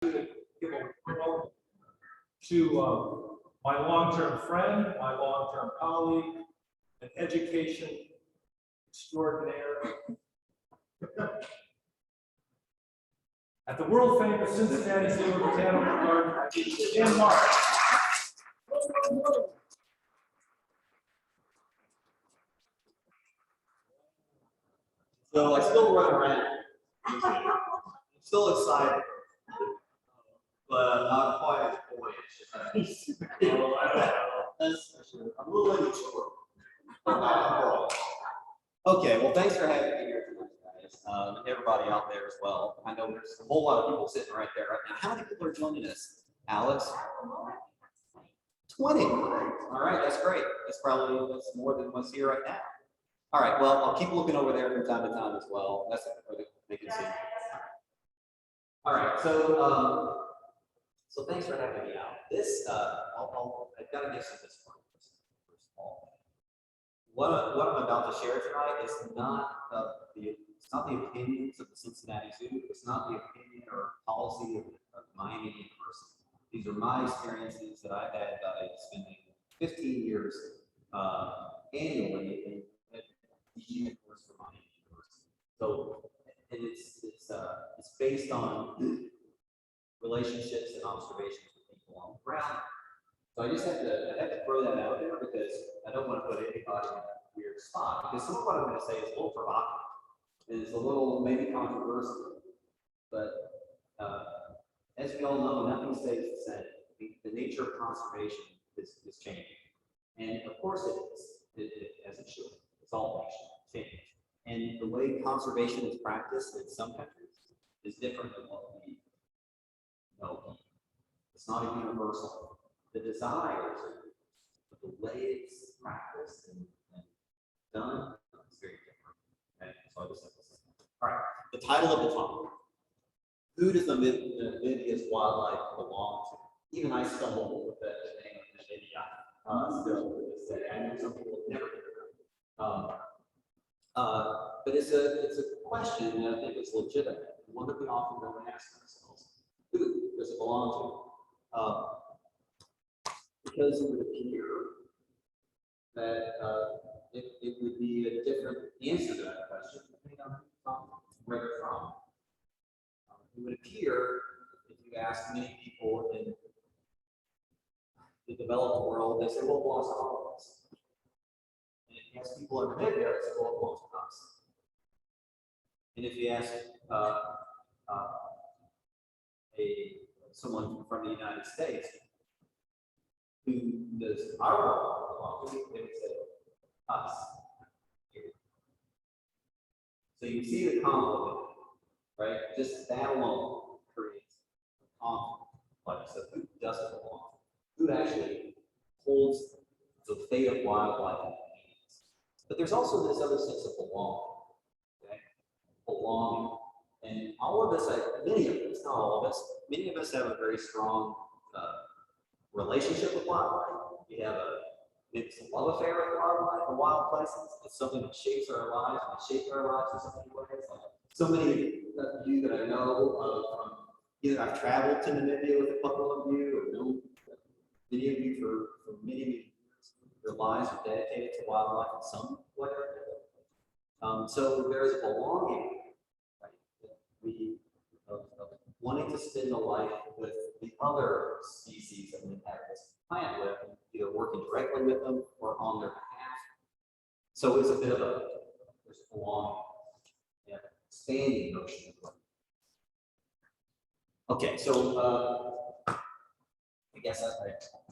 to give a welcome to my long-term friend, my long-term colleague, an education extraordinaire. At the world famous Cincinnati Zoo Botanical Garden, I meet Dan Marsh. So I still run around. I'm still excited, but not quite as boyish. That's for sure. I'm a little immature. Okay, well, thanks for having me here tonight, guys, and everybody out there as well. I know there's a whole lot of people sitting right there right now. How many people are joining us? Alex? 20. All right, that's great. That's more than what's here right now. All right, well, I'll keep looking over there from time to time as well. That's what they can see. All right, so thanks for having me out. This, I've got to give some disclaimers first of all. What I'm about to share tonight is not it's not the opinions of the Cincinnati Zoo. It's not the opinion or policy of Miami University. These are my experiences that I've had by spending 15 years annually in the unit course for Miami University. So, and it's based on relationships and observations with people on the ground. So I have to throw that out there because I don't want to put anybody in a weird spot. Because some of what I'm going to say is a little provocative. It's a little maybe controversial, but as we all know, nothing stays the same. The nature of conservation is changing, and of course it is, as it should. It's all changing, and the way conservation is practiced in some countries is different than what we know. It's not a universal. The desires, but the way it's practiced and done is very different. Okay, so I just have to say. All right, the title of the talk. Who does Namibia's wildlife belong to? Even I stumble with the name of Namibia still to this day. I know some people have never heard of it. But it's a question that I think is legitimate, and one that we often don't ask ourselves. Who does it belong to? Because it would appear that it would be a different answer to that question depending on where they're from. It would appear, if you ask many people in the developed world, they say, well, it belongs to all of us. And if you ask people in Namibia, they say, well, it belongs to us. And if you ask someone from the United States, who does our world belong to, they would say, us. So you see the conflict, right? Just that alone creates a conflict. Like I said, who doesn't belong? Who actually holds the fate of wildlife in their hands? But there's also this other sense of belonging. Okay? Belonging. And all of us, many of us, not all of us, many of us have a very strong relationship with wildlife. We have maybe some love affair with wildlife and wild places. It's something that shapes our lives, and it shapes our lives in so many ways. Like so many of you that I know from either I've traveled to Namibia with a couple of you, or know many of you for many years. Your lives are dedicated to wildlife in some way or another. So there is a belonging, right, that we of wanting to spend a life with the other species that we have this planet with, and either working directly with them or on their behalf. So it's a bit of there's a belonging, expanding notion of life. Okay, so I guess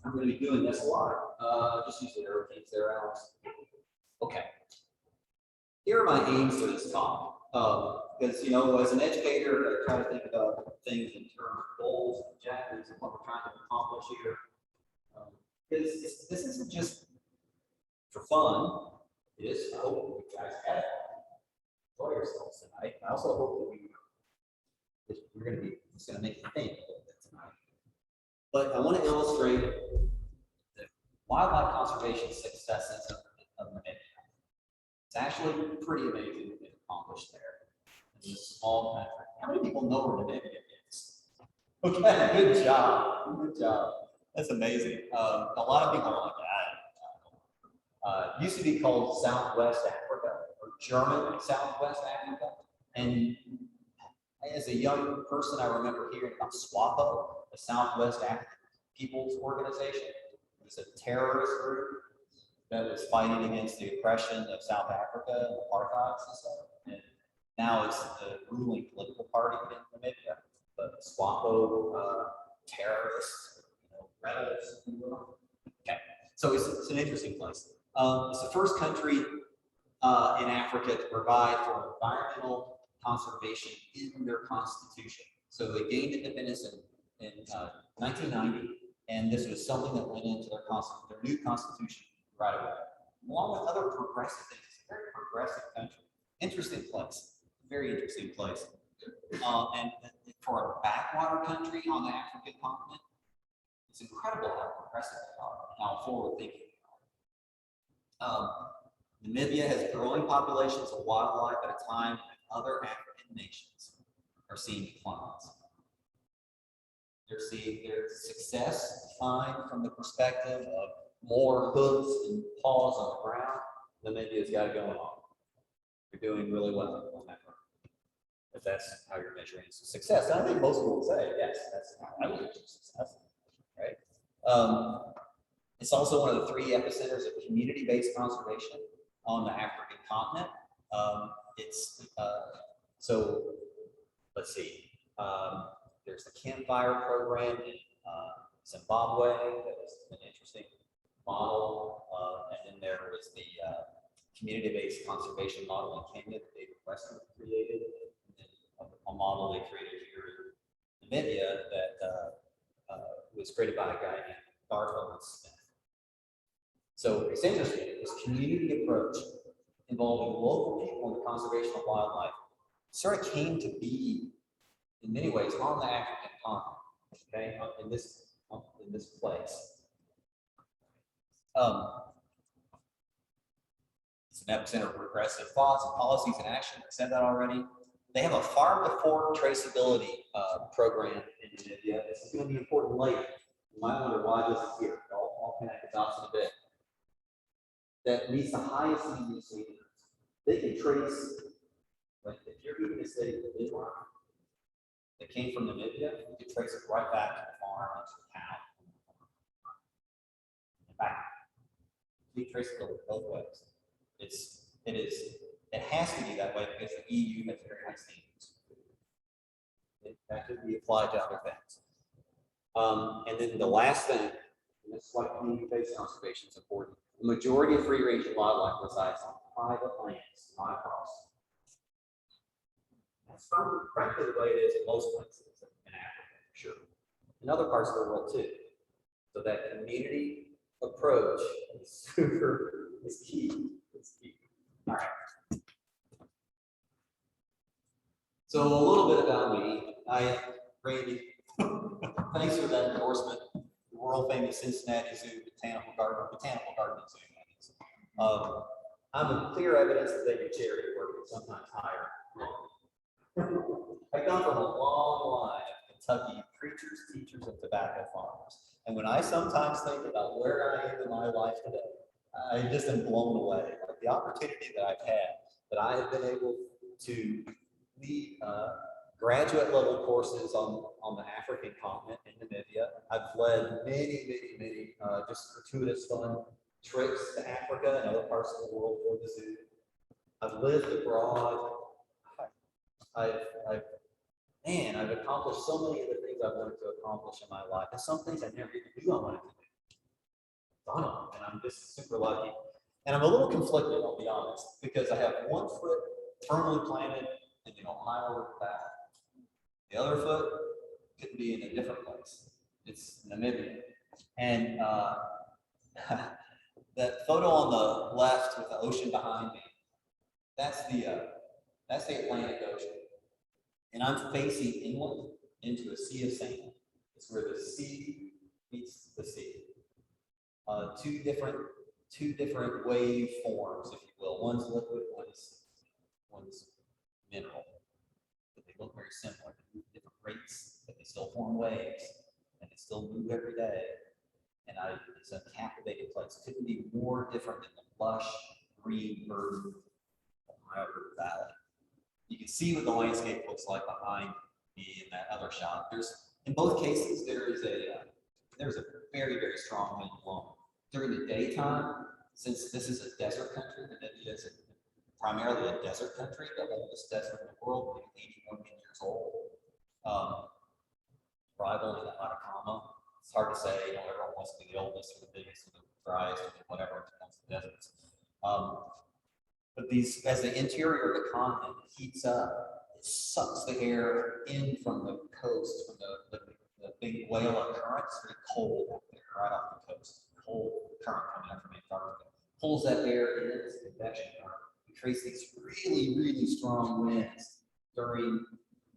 I'm going to be doing this a lot. Just use the arrow keys there, Alex. Okay. Here are my aims for this talk. Because, as an educator, I try to think about things in terms of goals, objectives, and what we're trying to accomplish here. Because this isn't just for fun. It is. I hope you guys have fun. Enjoy yourselves tonight. I also hope that we're going to be just going to make you think a little bit tonight. But I want to illustrate the wildlife conservation successes of Namibia. It's actually pretty amazing what they've accomplished there. It's a small country. How many people know where Namibia is? Okay, good job. Good job. That's amazing. A lot of people like that. Used to be called Southwest Africa or German Southwest Africa. And as a young person, I remember hearing about SWAPO, the Southwest African People's Organization. It was a terrorist group that was fighting against the oppression of South Africa and apartheid and stuff. And now it's the ruling political party in Namibia. But SWAPO terrorists, rebels. Okay, so it's an interesting place. It's the first country in Africa to provide for environmental conservation in their constitution. So they gained independence in 1990, and this was something that went into their new constitution right away, along with other progressive things. It's a very progressive country. Interesting place, very interesting place. And for a backwater country on the African continent, it's incredible how progressive they are, how forward-thinking they are. Namibia has growing populations of wildlife at a time when other African nations are seeing declines. They're seeing their success defined from the perspective of more hooves and paws on the ground. Namibia's got it going on. You're doing really well on that front. If that's how you're measuring success. And I think most people would say, yes, that's how I would measure success, right? It's also one of the 3 epicenters of community-based conservation on the African continent. So let's see. There's the campfire program in Zimbabwe that was an interesting model, and then there was the community-based conservation model in Kenya that David Weston created, and then a model they created here in Namibia that was created by a guy named Garfield Smith. So it's interesting, this community approach involving local people in the conservation of wildlife sort of came to be, in many ways, on the African continent, okay, in this place. It's an epicenter of progressive thoughts and policies and action. I said that already. They have a farm-to-fork traceability program in Namibia. This is going to be important later. You might wonder why this is here. I'll connect the dots in a bit. That meets the highest EU standards. They can trace, like if you're eating a steak of Denmark that came from Namibia, you can trace it right back to the farm and to the cow. And back. You trace it both ways. It has to be that way because the EU has very high standards. That could be applied to other things. And then the last thing, and this is why community-based conservation is important. The majority of free-range wildlife resides on private lands, not across. That's frankly the way it is in most places in Africa, for sure. In other parts of the world too. So that community approach is key. It's key. All right. So a little bit about me. Randy, thanks for that endorsement. The world famous Cincinnati Zoo Botanical Garden Zoo. I'm a clear evidence that they do charity work and sometimes hire. I come from a long line of Kentucky preachers, teachers, and tobacco farmers. And when I sometimes think about where I am in my life today, I just am blown away. Like the opportunity that I've had, that I have been able to lead graduate level courses on the African continent in Namibia. I've led many just gratuitous fun trips to Africa and other parts of the world for the zoo. I've lived abroad. I've accomplished so many of the things I've wanted to accomplish in my life, and some things I never even knew I wanted to do. Done them, and I'm just super lucky. And I'm a little conflicted, I'll be honest, because I have one foot firmly planted in the Ohio River valley. The other foot could be in a different place. It's Namibia. And that photo on the left with the ocean behind me, that's the Atlantic Ocean. And I'm facing inland into a sea of sand. It's where the sea meets the sea. Two different wave forms, if you will. One's liquid, one's mineral. But they look very similar, different rates. but they still form waves, and they still move every day. And it's a captivating place. Couldn't be more different than the lush green verdant Ohio River Valley. You can see what the landscape looks like behind me in that other shot. In both cases, there's a very, very strong wind blowing. During the daytime, since this is a desert country, Namibia is primarily a desert country, the oldest desert in the world, maybe 80 million years old. Rival in the Atacama. It's hard to say, everyone wants to be the oldest or the biggest or the driest or whatever when it comes to deserts. But as the interior of the continent heats up, it sucks the air in from the coast, from the big whale current. It's very cold up there, right off the coast. Cold current coming up from Antarctica. Pulls that air in, it's a convection current. It creates these really, really strong winds during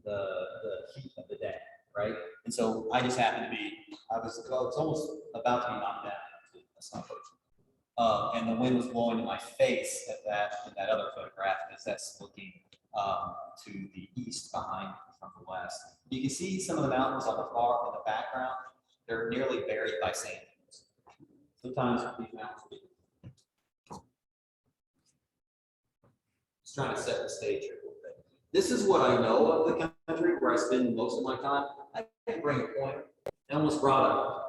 the heat of the day, right? And so I just happened to be, I was almost about to be knocked down. That's not true. And the wind was blowing in my face in that other photograph, because that's looking to the east behind from the west. You can see some of the mountains on the far in the background. They're nearly buried by sand dunes. Sometimes these mountains will be. Just trying to set the stage here a little bit. This is what I know of the country where I spend most of my time. I can bring a pointer. I almost brought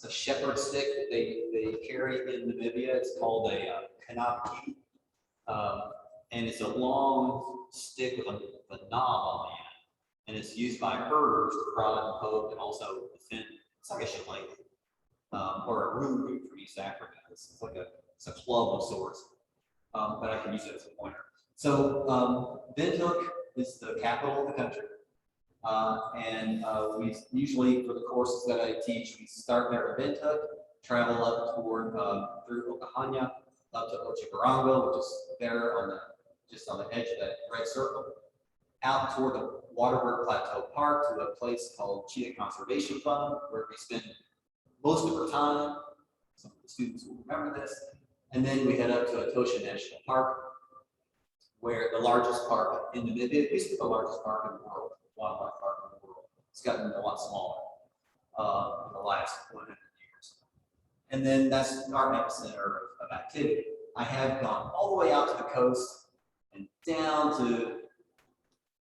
a shepherd stick that they carry in Namibia. It's called a kanaki. And it's a long stick with a knob on the end. And it's used by herders to prod and poke and also defend. It's like a shillelagh or a roo from East Africa. It's like it's a club of sorts, but I can use it as a pointer. So Windhoek is the capital of the country. And we usually, for the courses that I teach, we start there at Windhoek, travel up toward through Okahanya, up to Otjiwarongo, which is there just on the edge of that red circle, out toward the Waterberg Plateau Park to a place called Cheetah Conservation Fund, where we spend most of our time. Some of the students will remember this. And then we head up to Etosha National Park, where the largest park in Namibia, it used to be the largest park in the world, wildlife park in the world. It's gotten a lot smaller in the last 100 years. And then that's our epicenter of activity. I have gone all the way out to the coast and down to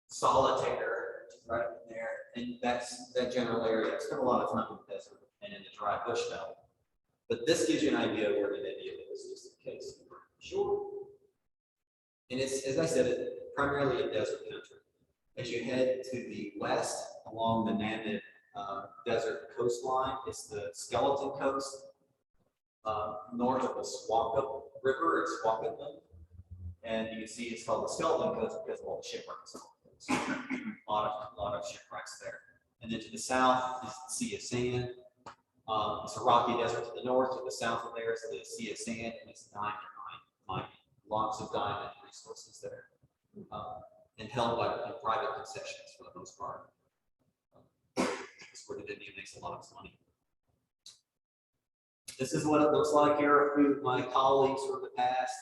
Solitaire, right there, and that's that general area. I spent a lot of time in the desert and in the dry bush belt. But this gives you an idea of where Namibia is, just in case you weren't sure. And it's, as I said, it's primarily a desert country. As you head to the west along the Namib desert coastline, it's the Skeleton Coast. North of the Swakop River, it's Swakopmund. And you can see it's called the Skeleton Coast because of all the shipwrecks. A lot of shipwrecks there. And then to the south is the Sea of Sand. It's a rocky desert to the north. To the south of there is the Sea of Sand, and it's diamond mining. Lots of diamond resources there, and held by private concessions for the most part. It's where Namibia makes a lot of money. This is what it looks like here. A few of my colleagues from the past.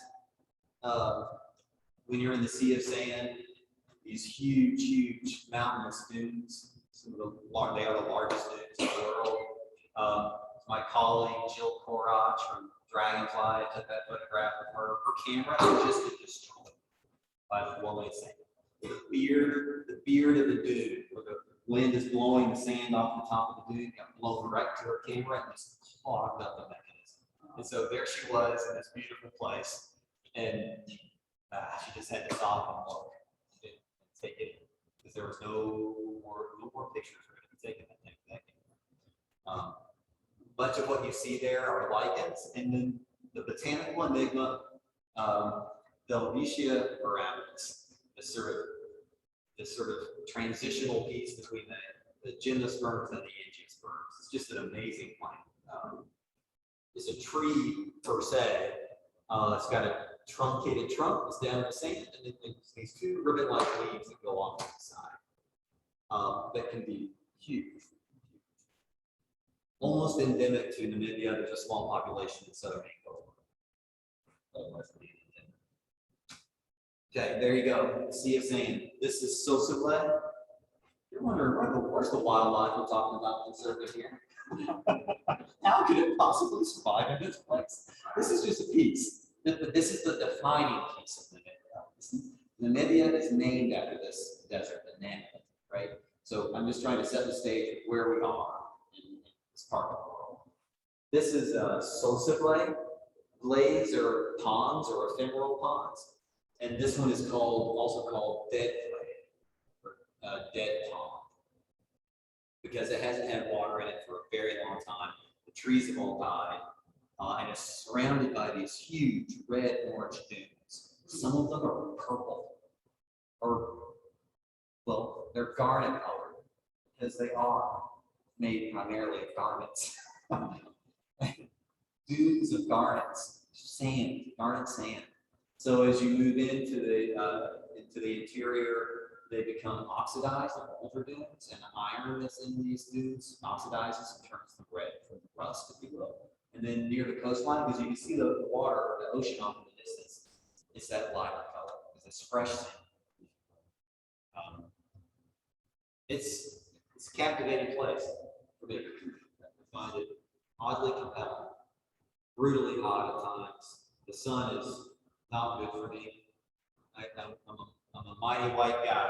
When you're in the Sea of Sand, these huge mountainous dunes. They are the largest dunes in the world. My colleague Jill Korach from Dragonfly took that photograph of her. Her camera had just been destroyed by the blowing sand. The beard of the dune, where the wind is blowing the sand off the top of the dune, got blown right to her camera and just clogged up the mechanism. And so there she was in this beautiful place, and she just had to stop and look and take it, because there was no more pictures were going to be taken that day. Much of what you see there are lichens, and then the botanical enigma, Delvetia mirabilis, this sort of transitional piece between the gymnosperms and the angiosperms. It's just an amazing plant. It's a tree per se. It's got a truncated trunk that's down in the sand, and then there's these two ribbon-like leaves that go off to the side that can be huge. Almost endemic to Namibia. There's a small population in southern Angola. Okay, there you go. Sea of Sand. This is Sosole. You're wondering, where's the wildlife we're talking about conserving here? How could it possibly survive in this place? This is just a piece, but this is the defining piece of Namibia. Namibia is named after this desert, the Namib, right? So I'm just trying to set the stage of where we are in this part of the world. This is Sosibwe. Glades or ponds or ephemeral ponds. And this one is also called dead clay, or dead pond, because it hasn't had water in it for a very long time. The trees have all died, and it's surrounded by these huge red-orange dunes. Some of them are purple, or, well, they're garnet colored, because they are made primarily of garnets. Dunes of garnets, sand, garnet sand. So as you move into the interior, they become oxidized like older dunes, and the iron that's in these dunes oxidizes and turns them red from the rust, if you will. And then near the coastline, because you can see the water, the ocean off in the distance, it's that lighter color because it's fresh sand. It's a captivating place for me. I find it oddly compelling. Brutally hot at times. The sun is not good for me. I'm a mighty white guy,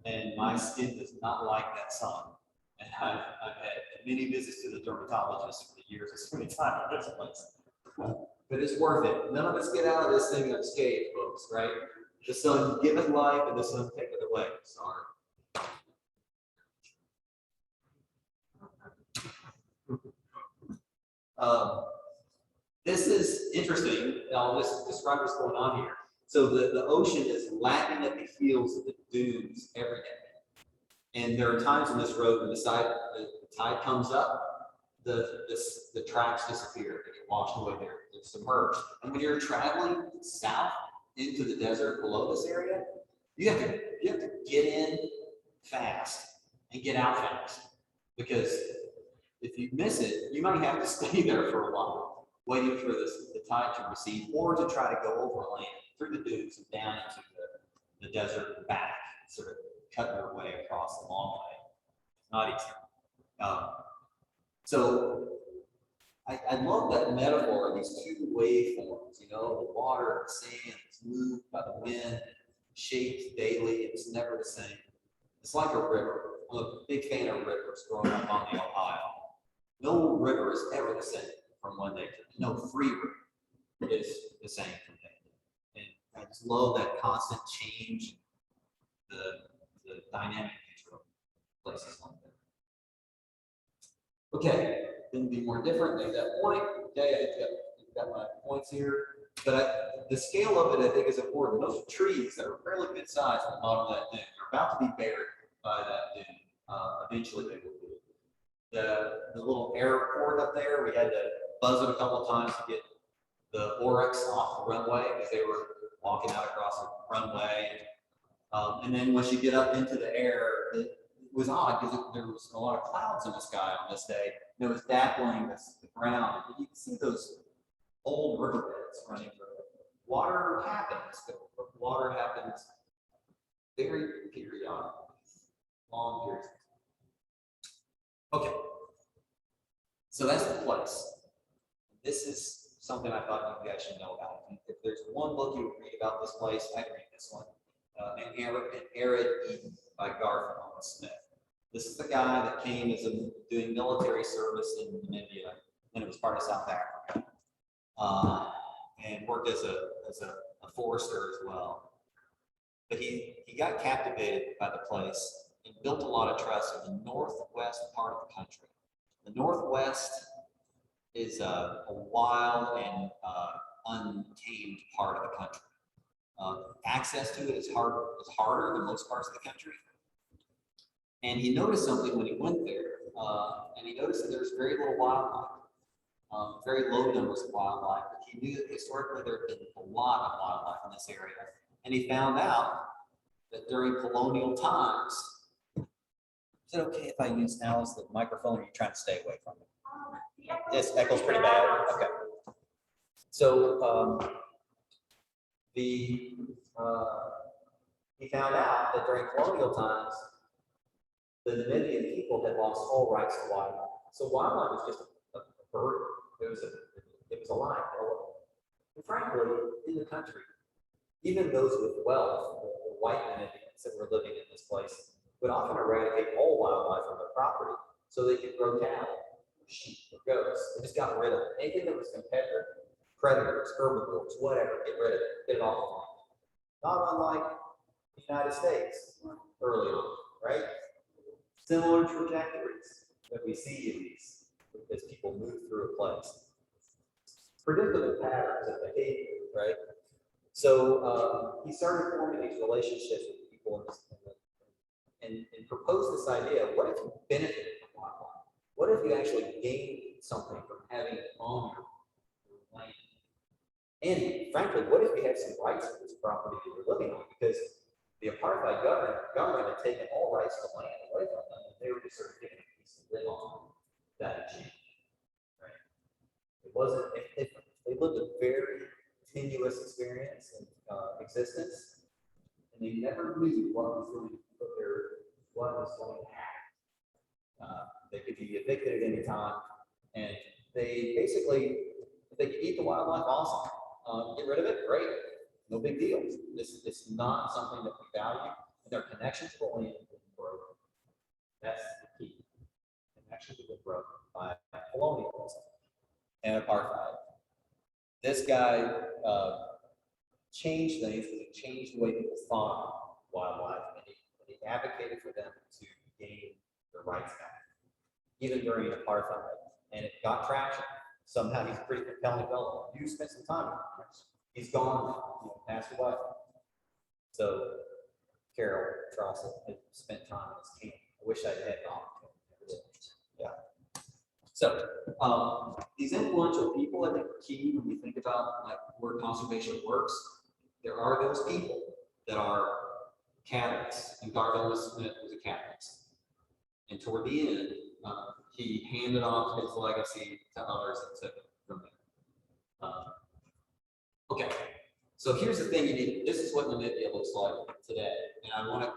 and my skin does not like that sun. And I've had many visits to the dermatologist for the years I spent time in this place. But it's worth it. None of us get out of this thing unscathed, folks, right? The sun giveth life, and the sun taketh away. Sorry. This is interesting. I'll just describe what's going on here. So the ocean is lapping at the heels of the dunes every day. And there are times on this road when the tide comes up, the tracks disappear. They get washed away there. They're submerged. And when you're traveling south into the desert below this area, you have to get in fast and get out fast. Because if you miss it, you might have to stay there for a while, waiting for the tide to recede, or to try to go overland through the dunes and down into the desert and back, sort of cutting your way across the long way. Not easy. So I love that metaphor of these two waveforms, you know, the water and the sand is moved by the wind, shaped daily, it's never the same. It's like a river. I'm a big fan of rivers growing up on the Ohio. No river is ever the same from one day to the next. No free river is the same from day to day. And I just love that constant change, the dynamic nature of places like that. Okay, couldn't be more different than that point. Okay, I've got my points here. But the scale of it, I think, is important. Those trees that are fairly good size at the bottom of that dune are about to be buried by that dune. Eventually, they will be. The little airport up there, we had to buzz it a couple of times to get the oryx off the runway because they were walking out across the runway. And then once you get up into the air, it was odd because there was a lot of clouds in the sky on this day. And it was dappling the ground. And you can see those old riverbeds running through it. Water happens, but water happens very periodic, long periods. Okay, so that's the place. This is something I thought you guys should know about. If there's one book you would read about this place, I'd read this one, An Arid Eden by Garth Smith. This is the guy that came as doing military service in Namibia when it was part of South Africa, and worked as a forester as well. But he got captivated by the place and built a lot of trust in the northwest part of the country. The northwest is a wild and untamed part of the country. Access to it is harder than most parts of the country. And he noticed something when he went there, and he noticed that there's very little wildlife, very low numbers of wildlife. But he knew that historically there had been a lot of wildlife in this area. And he found out that during colonial times, is it okay if I use Alice the microphone, or are you trying to stay away from it? This echoes pretty bad. Okay. So he found out that during colonial times, the Namibian people had lost all rights to wildlife. So wildlife was just a bird. It was a lie. And frankly, in the country, even those with wealth, the white Namibians that were living in this place, would often eradicate all wildlife from their property so they could grow cattle, or sheep, or goats. They just got rid of it. Anything that was competitor, predators, herbivores, whatever, get rid of it, get it off the land. Not unlike the United States early on, right? Similar trajectories that we see in these as people move through a place. Predictable patterns of behavior, right? So he started forming these relationships with people and proposed this idea: what if you benefited from wildlife? What if you actually gained something from having it on your land? And frankly, what if you had some rights to this property that you're living on? Because the apartheid government had taken all rights to land away from them, and they were just sort of given a piece to live on that exchange. Right? It wasn't. If they lived a very tenuous experience and existence, and they never knew what was going to happen. They could be evicted at any time, and they basically, if they could eat the wildlife, awesome. Get rid of it, great, no big deal. This is not something that we value, and their connection to the land is broken. That's the key. Connection to the broken by colonialism and apartheid. This guy changed things because he changed the way people thought of wildlife, and he advocated for them to gain their rights back, even during apartheid, and it got traction. Somehow he's a pretty compelling fellow. You spent some time with him. He's gone now, passed away. So Carol Trossett had spent time in his camp. I wish I'd had gone. Yeah. So these influential people, I think, are key when we think about like where conservation works. There are those people that are Catholics, and Garfield Smith was a Catholic. And toward the end, he handed off his legacy to others and took it from there. Okay, so here's the thing you need. This is what Namibia looks like today, and I want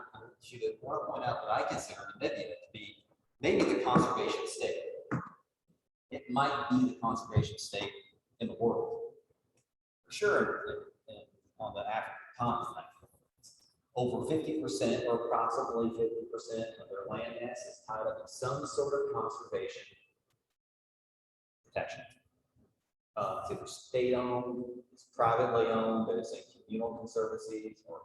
you to point out that I consider Namibia to be maybe the conservation state. It might be the conservation state in the world, for sure. On the African continent, over 50% or approximately 50% of their land mass is tied up in some sort of conservation protection. It's either state-owned, it's privately owned, but it's in communal conservancies, or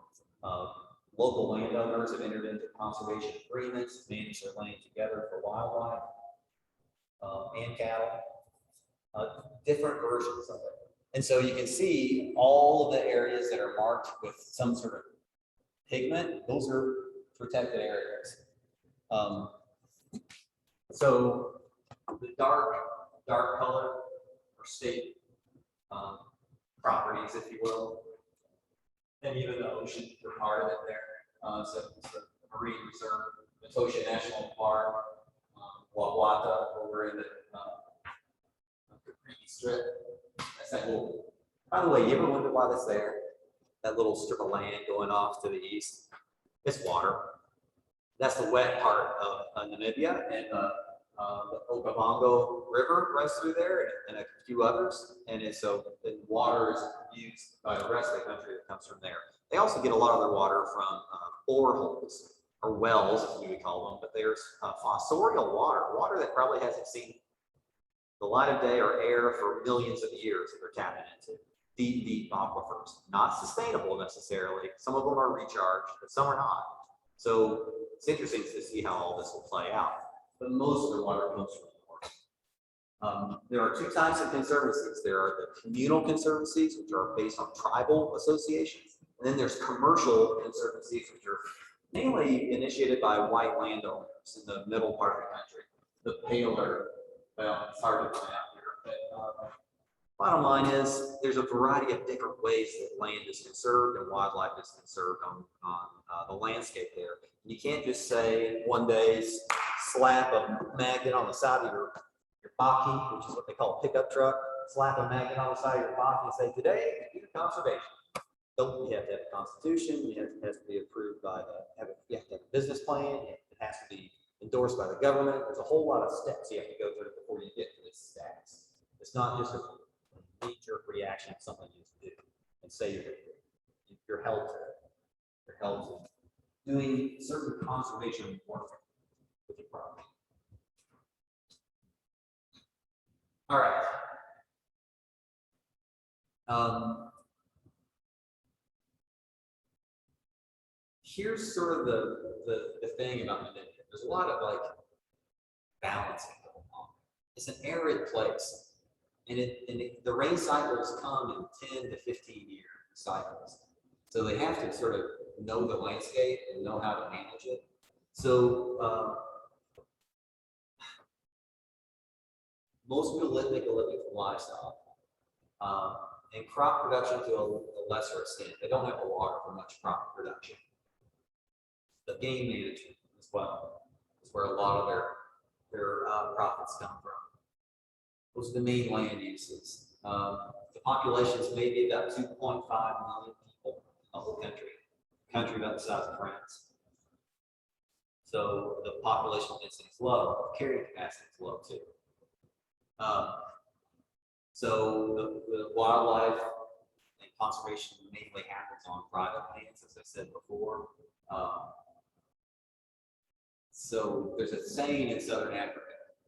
local landowners have entered into conservation agreements to manage their land together for wildlife and cattle. Different versions of it. And so you can see all of the areas that are marked with some sort of pigment, those are protected areas. So the dark color are state properties, if you will, and even the ocean are part of it there. So it's the Marine Reserve, Matosha National Park, Wawata, over in the Capri Strip. That's that little. By the way, you ever wonder why that's there? That little strip of land going off to the east, it's water. That's the wet part of Namibia, and the Okavango River runs through there, and a few others. And so the water is used by the rest of the country that comes from there. They also get a lot of their water from boreholes or wells, as we would call them. But there's fossorial water that probably hasn't seen the light of day or air for millions of years that they're tapping into. Deep aquifers, not sustainable necessarily. Some of them are recharged, but some are not. So it's interesting to see how all this will play out. But most of the water comes from the north. There are two types of conservancies. There are the communal conservancies, which are based on tribal associations, and then there's commercial conservancies, which are mainly initiated by white landowners in the middle part of the country. The paler, well, it's hard to find out here, but bottom line is there's a variety of different ways that land is conserved and wildlife is conserved on the landscape there. You can't just say one day slap a magnet on the side of your baki, which is what they call a pickup truck, slap a magnet on the side of your baki and say, today, we do conservation. So you have to have a constitution, it has to be approved by you have to have a business plan, it has to be endorsed by the government. There's a whole lot of steps you have to go through before you get to this status. It's not just a knee-jerk reaction to something you do and say you're held to it. You're held to doing certain conservation work with your property. All right. Here's sort of the thing about Namibia. There's a lot of like balancing going on. It's an arid place, and the rain cycles come in 10 to 15 year cycles. So they have to sort of know the landscape and know how to manage it. So most people make a living from livestock and crop production to a lesser extent. They don't have the water for much crop production. The game management as well is where a lot of their profits come from. Those are the main land uses. The population is maybe about 2.5 million people in the whole country about the size of France. So the population density is low, carrying capacity is low too. So the wildlife and conservation mainly happens on private lands, as I said before. So there's a saying in Southern Africa: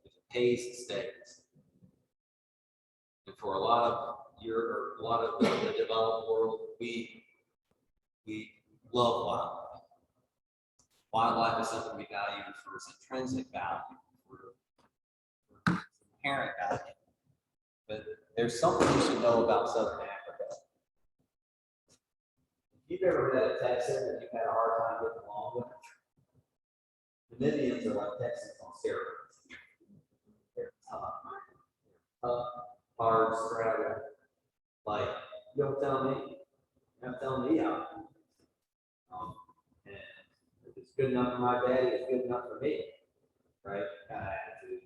if it pays, it stays. And for a lot of the developed world, we love wildlife. Wildlife is something we value for its intrinsic value, for its inherent value. But there's something you should know about Southern Africa. If you've ever met a Texan and you've had a hard time getting along with, Namibians are like Texans on steroids. They're tough, hard, scrappy. Like, you don't tell me. You're not telling me how. And if it's good enough for my daddy, it's good enough for me, right? Kind of attitude.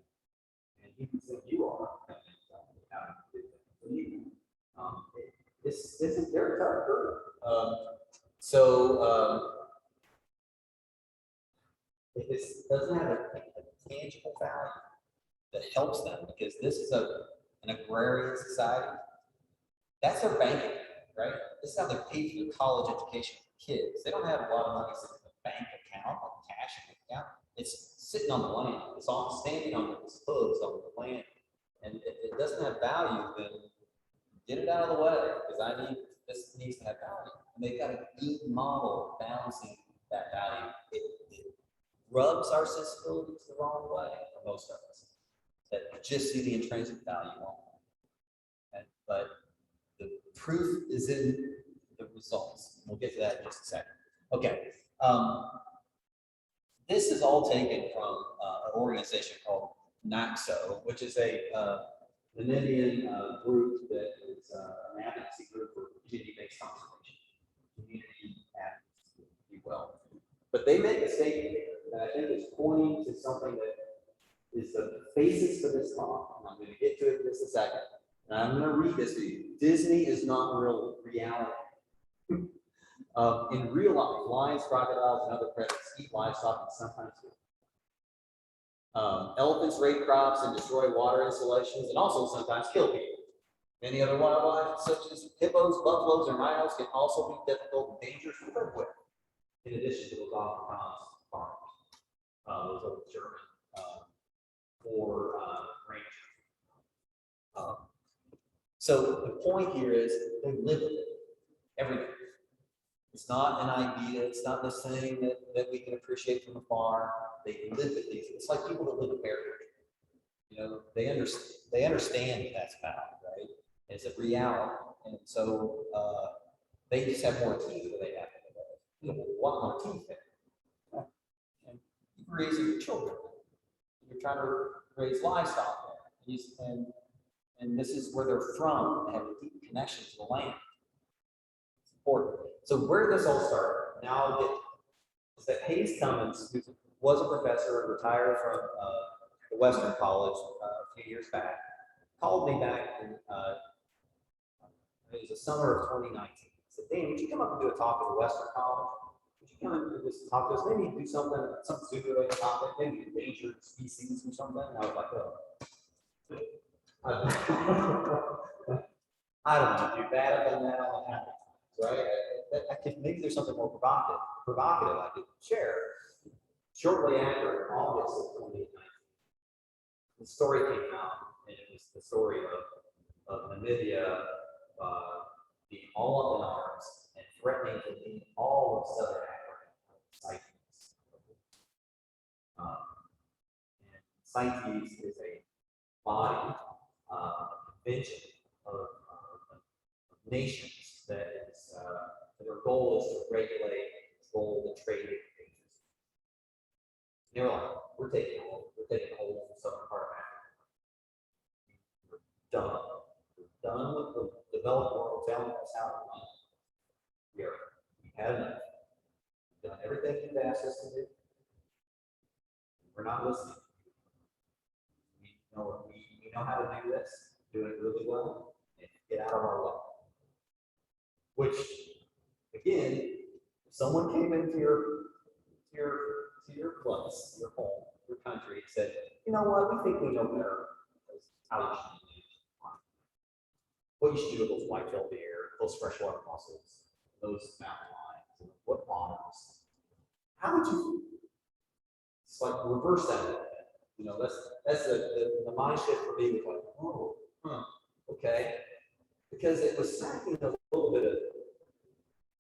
And he can think you are. This is their tough group. If this doesn't have a tangible value that helps them, because this is an agrarian society, that's their bank account, right? This is how they pay for their college education for kids. They don't have a lot of money sitting in a bank account or cash account. It's sitting on the land. It's standing on its hooves on the land. And if it doesn't have value, then get it out of the way, because this needs to have value. And they've got a good model of balancing that value. It rubs our sensibilities the wrong way for most of us, that just see the intrinsic value on it. But the proof is in the results. We'll get to that in just a second. Okay. This is all taken from an organization called NACSO, which is a Namibian group that is an advocacy group for community-based conservation, community advocacy, if you will. But they make a statement here that I think is pointing to something that is the basis for this talk. And I'm going to get to it in just a second. And I'm going to read this to you. Disney is not real reality. In real life, lions, crocodiles, and other predators eat livestock and sometimes do. Elephants raid crops and destroy water installations and also sometimes kill people. Many other wildlife, such as hippos, buffaloes, and rhinos, can also be difficult and dangerous to live with, in addition to those Afrikaans farmers, those old German or rangers. So the point here is they live with it every day. It's not an idea. It's not this thing that we can appreciate from afar. They live with these. It's like people that live with heritage. You know, they understand what that's about, right? It's a reality, and so they just have more teeth than they have. You know, what more teeth? And you raise your children. You're trying to raise livestock there, and this is where they're from. They have a deep connection to the land. It's important. So where did this all start? Now I'll get is that Hayes Cummins, who was a professor and retired from the Western College a few years back, called me back in it was the summer of 2019. He said, "Dan, would you come up and do a talk at the Western College? come and just talk to us, maybe do something super related topic, maybe endangered species or something. And I was like, oh. I don't want to do that. I've done that all the time, right? I could, maybe there's something more provocative I could share. Shortly after, in August of 2019, the story came out, and it was the story of Namibia being all up in arms and threatening to lead all of Southern Africa CITES. And CITES is a body, convention of nations that is their goal is to regulate, control the trade of nations. They're like, we're taking hold of the southern part of Africa. We're done. We're done with the developed world telling us how to run. We've had enough. We've done everything you've asked us to do. We're not listening. We know how to do this, doing it really well, and get out of our way. Which, again, if someone came into your place, your home, your country, and said, you know what, we think we know better how you should do it. What you should do with those white-tailed deer, those freshwater mussels, those mountain lions, what bottoms. How would you? It's like reverse that. You know, that's the mind shift for me was like, oh, okay, because it was smacking a little bit of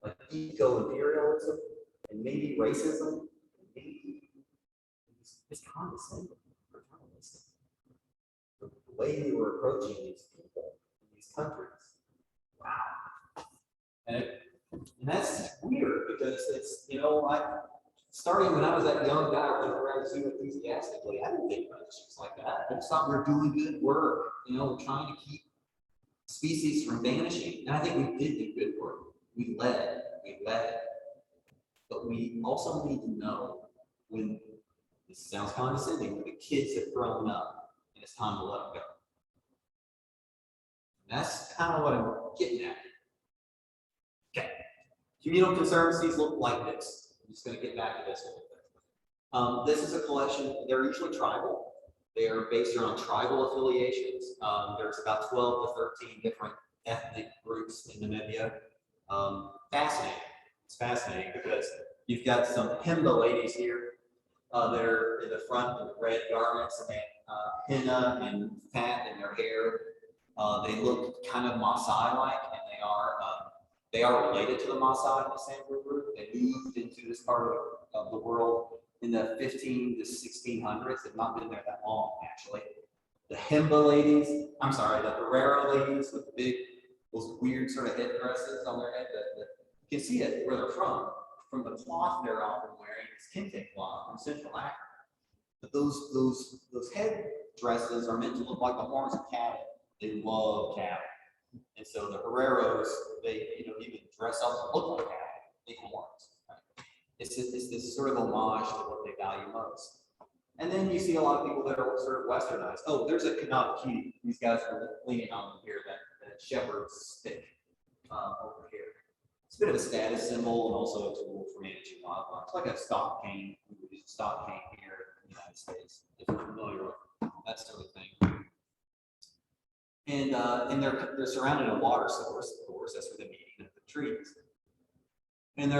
like eco-imperialism and maybe racism, and maybe it's condescending, paternalistic. The way we were approaching these people in these countries, wow, and that's weird because it's, you know, starting when I was that young guy running around the zoo enthusiastically, I didn't think about issues like that. I just thought we were doing good work. You know, we're trying to keep species from vanishing. And I think we did do good work. We led. But we also need to know when, this sounds condescending, when the kids have grown up and it's time to let them go. And that's kind of what I'm getting at. Okay. Communal conservancies look like this. I'm just going to get back to this a little bit. This is a collection. They're usually tribal. They are based around tribal affiliations. There's about 12 to 13 different ethnic groups in Namibia. Fascinating. It's fascinating because you've got some Himba ladies here that are in the front in red garments, and they henna and fat in their hair. They look kind of Maasai-like, and they are related to the Maasai in the Samburu group. They moved into this part of the world in the 15 to 1600s. They've not been there that long, actually. The Himba ladies, I'm sorry, the Herero ladies with the big, those weird sort of headdresses on their head. You can see it where they're from the cloth they're often wearing. It's kente cloth from Central Africa. But those head dresses are meant to look like the horns of cattle. They love cattle. And so the Hereros, they even dress up and look like cattle, big horns. Right? It's this sort of homage to what they value most. And then you see a lot of people that are sort of westernized. Oh, there's a Kanabaki. These guys are leaning on here, that shepherd's stick over here. It's a bit of a status symbol and also a tool for managing wildlife. It's like a stock cane. We would use a stock cane here in the United States, if you're familiar with that sort of thing. And they're surrounded in a water source, of course. That's where the meeting of the trees. And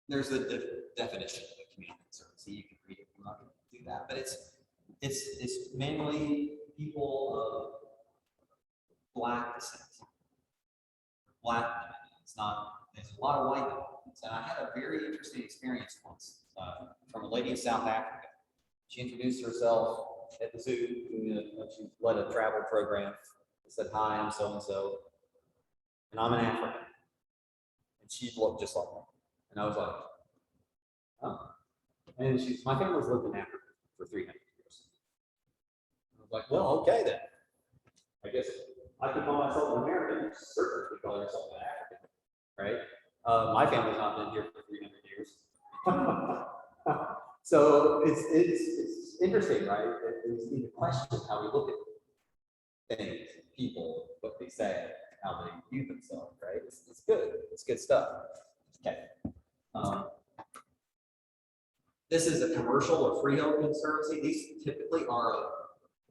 there's the definition of a community conservancy. You can read it. I'm not going to do that, but it's mainly people of Black descent. Black. It's not. There's a lot of white ones, and I had a very interesting experience once from a lady in South Africa. She introduced herself at the zoo. She led a travel program. She said, "Hi, I'm so and so, and I'm an African." And she looked just like me, and I was like, "Oh." And my family's lived in Africa for 300 years. I was like, "Well, okay then. I guess I could call myself an American. You certainly could call yourself an African, right?" My family's not been here for 300 years. So it's interesting, right? We need to question how we look at things, people, what they say, how they view themselves, right? It's good. It's good stuff. Okay. This is a commercial or freehold conservancy. These typically are of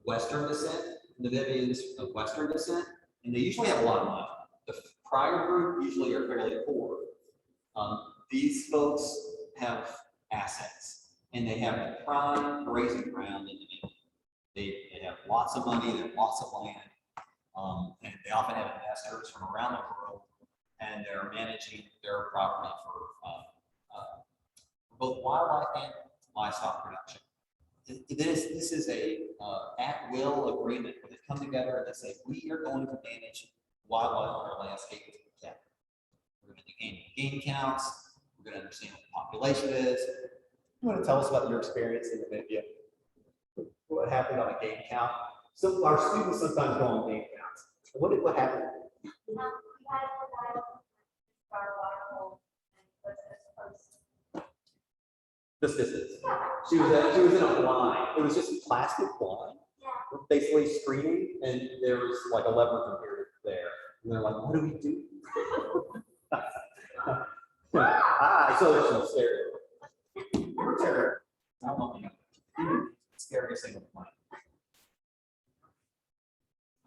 Western descent, Namibians of Western descent, and they usually have a lot of money. The prior group usually are fairly poor. These folks have assets, and they have the prime grazing ground in Namibia. They have lots of money, they have lots of land, and they often have investors from around the world, and they're managing their property for both wildlife and livestock production. This is a at-will agreement where they come together and they say, we are going to manage wildlife on our landscape as we can. We're going to do game counts. We're going to understand what the population is. You want to tell us about your experience in Namibia? What happened on a game count? So our students sometimes go on game counts. What happened? We had a while, our water hole, and was This distance. She was in a blind. It was just plastic blind. Yeah. Basically screening, and there was like a lever from here to there. And they're like, what do we do? So there's some stereo. You're terrible. I'm looking at scariest thing on the planet.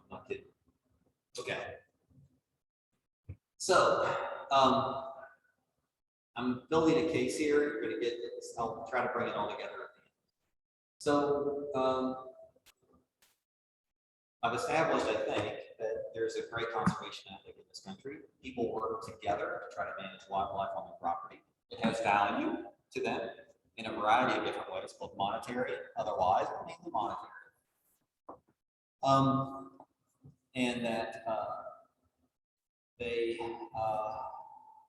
I'm not kidding. Okay. So, I'm building a case here. You're going to get this. I'll try to bring it all together at the end. So, I've established, I think, that there's a great conservation ethic in this country. People work together to try to manage wildlife on their property. It has value to them in a variety of different ways, both monetary and otherwise, but mainly monetary. And that they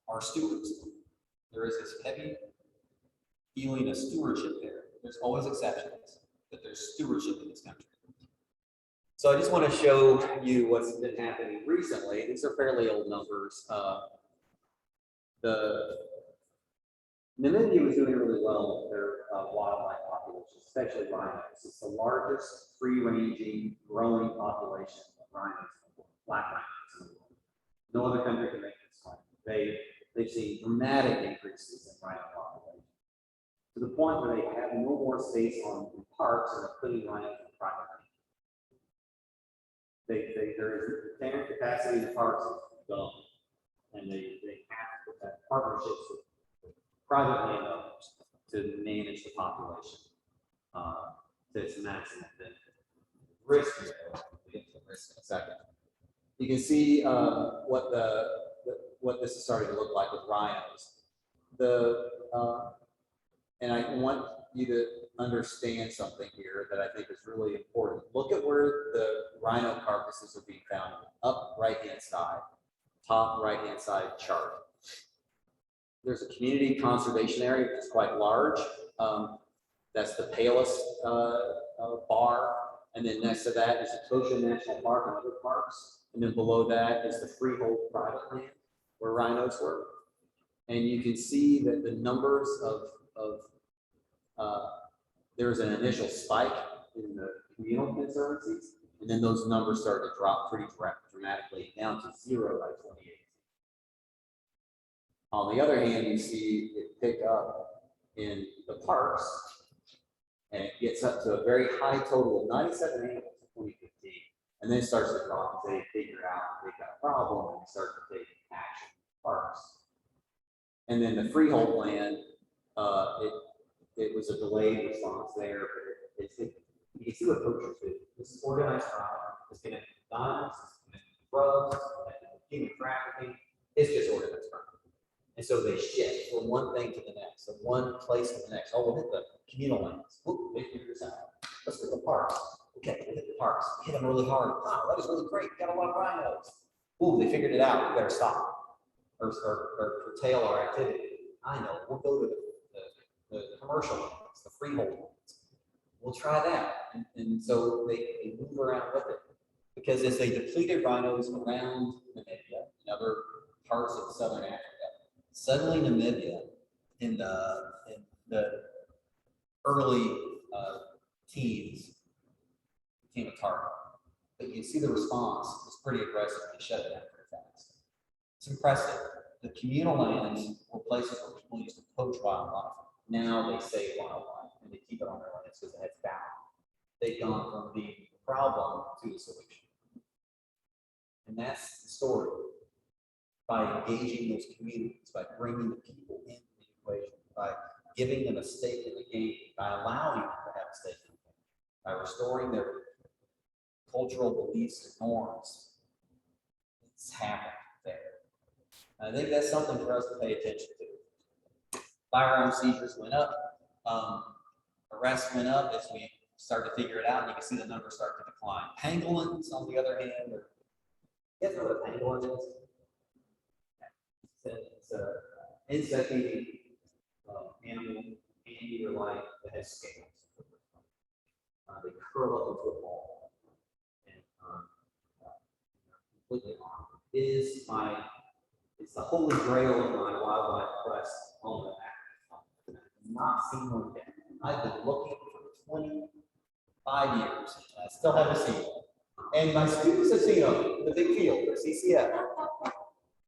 are stewards. There is this heavy feeling of stewardship there. There's always exceptions, but there's stewardship in this country. So I just want to show you what's been happening recently. These are fairly old numbers. The Namibia was doing really well with their wildlife population, especially rhinos. It's the largest free-ranging, growing population of rhinos, black rhinos in the world. No other country can make this claim. They've seen dramatic increases in rhino population to the point where they have no more space in parks and are putting rhinos in private land. There is the capacity in the parks is gone, and they have to have partnerships with private landowners to manage the population to its maximum benefit. Risk, we'll get to risk in a second. You can see what this is starting to look like with rhinos. And I want you to understand something here that I think is really important. Look at where the rhino carcasses are being found. Up right-hand side, top right-hand side chart. There's a community conservation area, which is quite large. That's the palest bar. And then next to that is the Tosha National Park and other parks. And then below that is the freehold private land where rhinos were. And you can see that the numbers there's an initial spike in the communal conservancies, and then those numbers started to drop pretty dramatically down to 0 by 2018. On the other hand, you see it pick up in the parks, and it gets up to a very high total of 97 animals in 2015, and then it starts to drop. They figure out they've got a problem, and they start to take action in the parks. And then the freehold land, it was a delayed response there, but you can see what poachers do. This is organized crime. It's going to be violence, it's going to be drugs, human trafficking. It's just organized crime. And so they shift from one thing to the next, from one place to the next. Oh, we'll hit the communal lands. Whoop, they figured this out. Let's hit the parks. Okay, we'll hit the parks. Hit them really hard. Wow, that was really great. We got a lot of rhinos. Ooh, they figured it out. We better stop or curtail our activity. I know. We'll go to the commercial ones, the freehold ones. We'll try that. And so they move around with it. Because as they depleted rhinos around Namibia and other parts of southern Africa, suddenly Namibia in the early teens became a target. But you see the response was pretty aggressive. They shut it down pretty fast. It's impressive. the communal lands were places where people used to poach wildlife. Now they save wildlife and they keep it on their lands because it's bound. They've gone from being a problem to a solution. And that's the story. By engaging those communities, by bringing the people into the equation, by giving them a stake in the game, by allowing them to have a stake in the game, by restoring their cultural beliefs and norms, it's happened there. I think that's something for us to pay attention to. Firearm seizures went up, arrests went up as we start to figure it out, and you can see the numbers start to decline. Pangolins, on the other hand, you guys know what a pangolin is? It's an insect-eating animal, anteater-like, that has scales. They curl up into a ball and completely armed. It's the holy grail of my wildlife quest on the African. I've not seen one yet. I've been looking for 25 years. I still haven't seen one. And my students have seen them in the big field at CCF.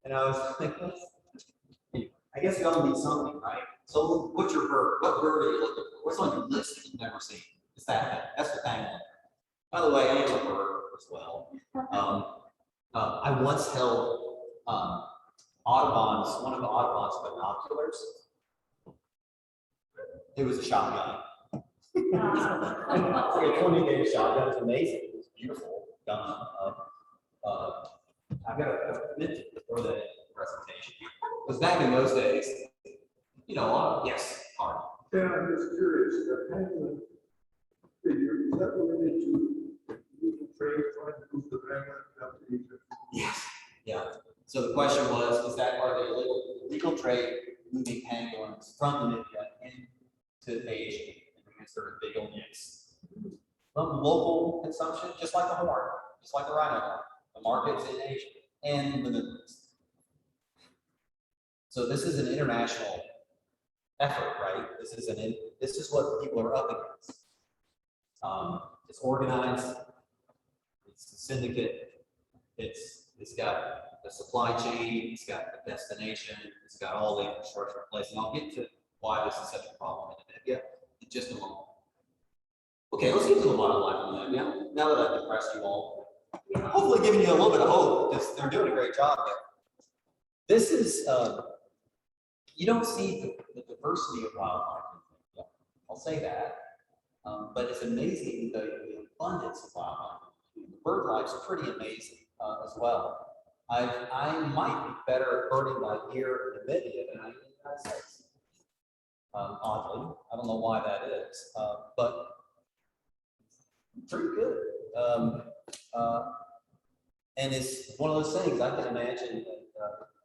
And I was thinking, I guess we all need something, right? So what's your bird? What bird are you looking for? What's on your list that you've never seen? It's that. That's the pangolin. By the way, I am a bird as well. I once held Audubon's, one of the Audubon's binoculars. It was a shotgun. It's like a 20-gauge shotgun. It's amazing. It was beautiful gun. I've got a minute before the presentation. Because back in those days, you know, yes, pardon. Yeah, I'm just curious, the pangolin figure, is that related to legal trade trying to move the pangolin up to Egypt? Yes. Yeah. So the question was, is that part of the illegal trade moving pangolins from Namibia into Asia? And the answer is big old yes. From local consumption, just like the horn, just like the rhino horn, the markets in Asia and the Middle East. So this is an international effort, right? This is what people are up against. It's organized. It's a syndicate. It's got the supply chain. It's got the destination. It's got all the infrastructure in place. And I'll get to why this is such a problem in Namibia in just a moment. Okay, let's get to the wildlife in Namibia. Now that I've depressed you all, hopefully giving you a little bit of hope because they're doing a great job there. This is. You don't see the diversity of wildlife. I'll say that, but it's amazing the abundance of wildlife. The bird life's pretty amazing as well. I might be better at birding by ear in Namibia than I am in the United States. Oddly, I don't know why that is, but pretty good. And it's one of those things I can imagine that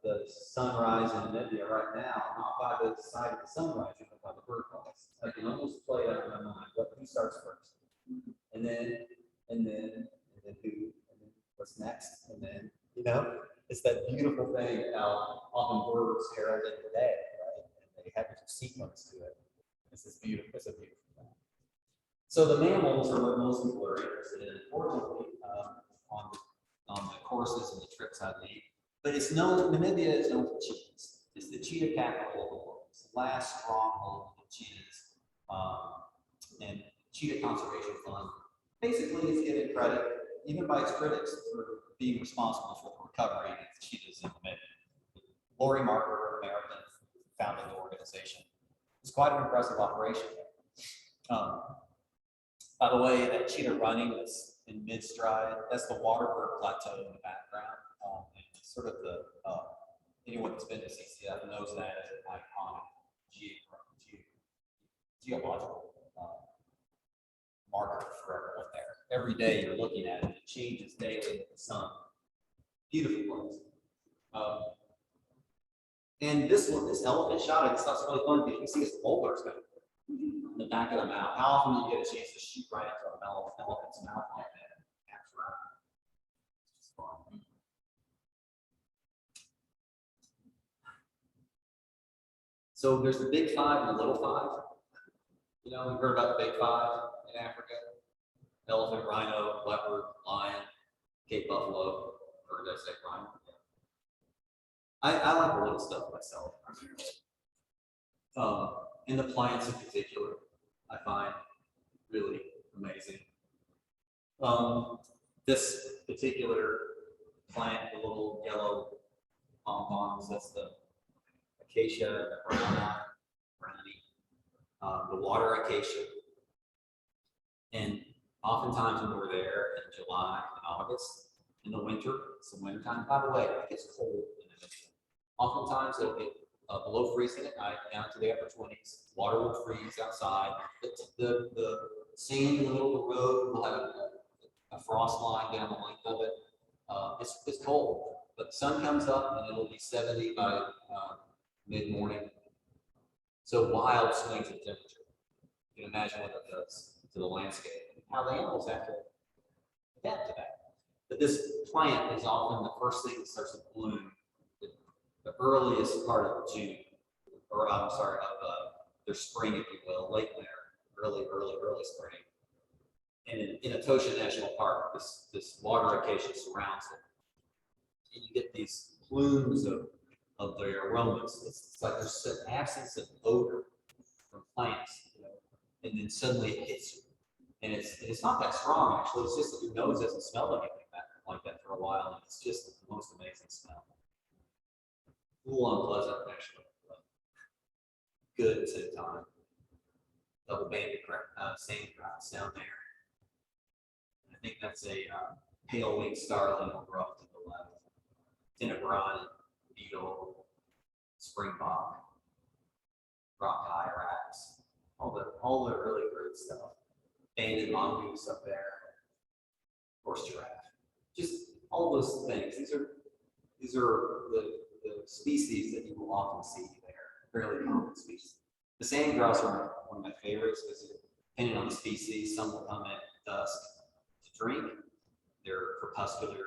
the sunrise in Namibia right now, not by the side of the sunrise, but by the bird calls. I can almost play it out in my mind. Who starts first? And then who? And then what's next? And then, you know, it's that beautiful thing how often birds herald in the day, right? And they have a sequence to it. It's a beautiful thing. So the mammals are what most people are interested in, unfortunately, on the courses and the trips I lead. But Namibia is known for cheetahs. It's the cheetah capital of the world. It's the last stronghold of cheetahs. And Cheetah Conservation Fund basically is given credit, even by its critics, for being responsible for the recovery of the cheetahs in Namibia. Lori Marker, an American, founded the organization. It's quite an impressive operation. By the way, that cheetah running that's in mid-stride, that's the Waterberg Plateau in the background. Sort of the, anyone that's been to CCF knows that as an iconic geological marker for everyone there. Every day you're looking at it, it changes daily with the sun. Beautiful place. And this elephant shot, it's really fun because you can see his molars going in the back of the mouth. How often do you get a chance to shoot right into an elephant's mouth like that? It's just fun. So there's the big five and the little five. You know, we've heard about the big five in Africa: elephant, rhino, leopard, lion, Cape buffalo, or did I say rhino? I like the little stuff myself. And the plants in particular, I find really amazing. This particular plant, the little yellow pompons, that's the acacia, the brownie, the water acacia. And oftentimes when we're there in July and August, in the winter, it's the wintertime. By the way, it gets cold in the winter. Oftentimes it'll get below freezing at night, down to the upper 20s. Water will freeze outside. The sand in the middle of the road will have a frost line down the length of it. It's cold, but the sun comes up and it'll be 70 by mid-morning. So wild swings in temperature. You can imagine what that does to the landscape and how the animals have to adapt to that. But this plant is often the first thing that starts to bloom the earliest part of June, or I'm sorry, of their spring, if you will, late winter, early spring. And in Etosha National Park, this water acacia surrounds it. And you get these plumes of their aromas. It's like there's an absence of odor from plants, you know, and then suddenly it hits you. And it's not that strong, actually. It's just that your nose doesn't smell anything like that for a while, and it's just the most amazing smell. A little unpleasant, actually, but good at the same time. Double banded sandgrass down there. And I think that's a pale winged starling over off to the left. Tenebron, beetle, springbok, rock hyrax, all the really great stuff. Banded mongoose up there, horse giraffe, just all those things. These are the species that you will often see there, fairly common species. The sand grouse are one of my favorites because depending on the species, some will come at dusk to drink. They're crepuscular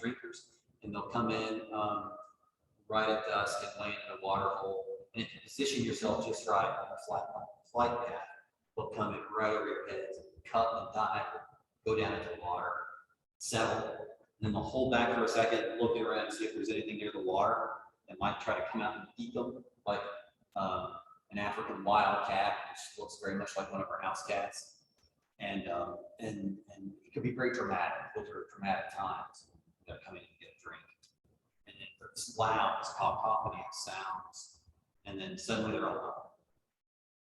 drinkers, and they'll come in right at dusk and land in a water hole. And if you position yourself just right on a flight path, they'll come in right over your heads, cut and dive, go down into the water, settle, and then they'll hold back for a second, looking around to see if there's anything near the water that might try to come out and eat them, like an African wildcat, which looks very much like one of our house cats. And it could be very dramatic. Those are dramatic times. They're coming in to get a drink. And then it's loud, it's cacophony of sounds. And then suddenly they're all gone.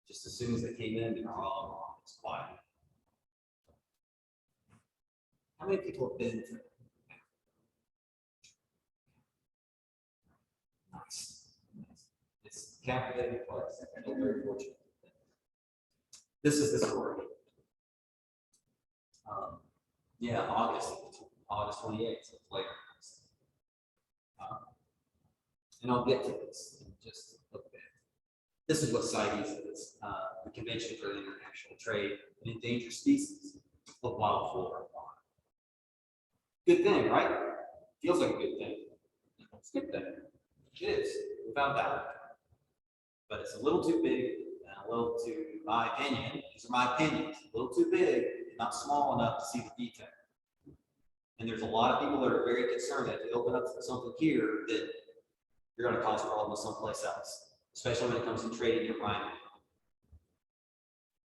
Just as soon as they came in, they're all gone. It's quiet. How many people have been to Nice. It's a captivating place. I'm very fortunate. This is the story. Yeah, August 28th, so it's later. And I'll get to this in just a bit. This is what CITES is, the Convention for the International Trade in Endangered Species of Wild Flora and Fauna. Good thing, right? Feels like a good thing. It's a good thing. It is, without doubt. But it's a little too big and a little too, in my opinion, these are my opinions, a little too big, not small enough to see the detail. And there's a lot of people that are very concerned that if you open up something here, that you're going to cause problems someplace else, especially when it comes to trading your rhino.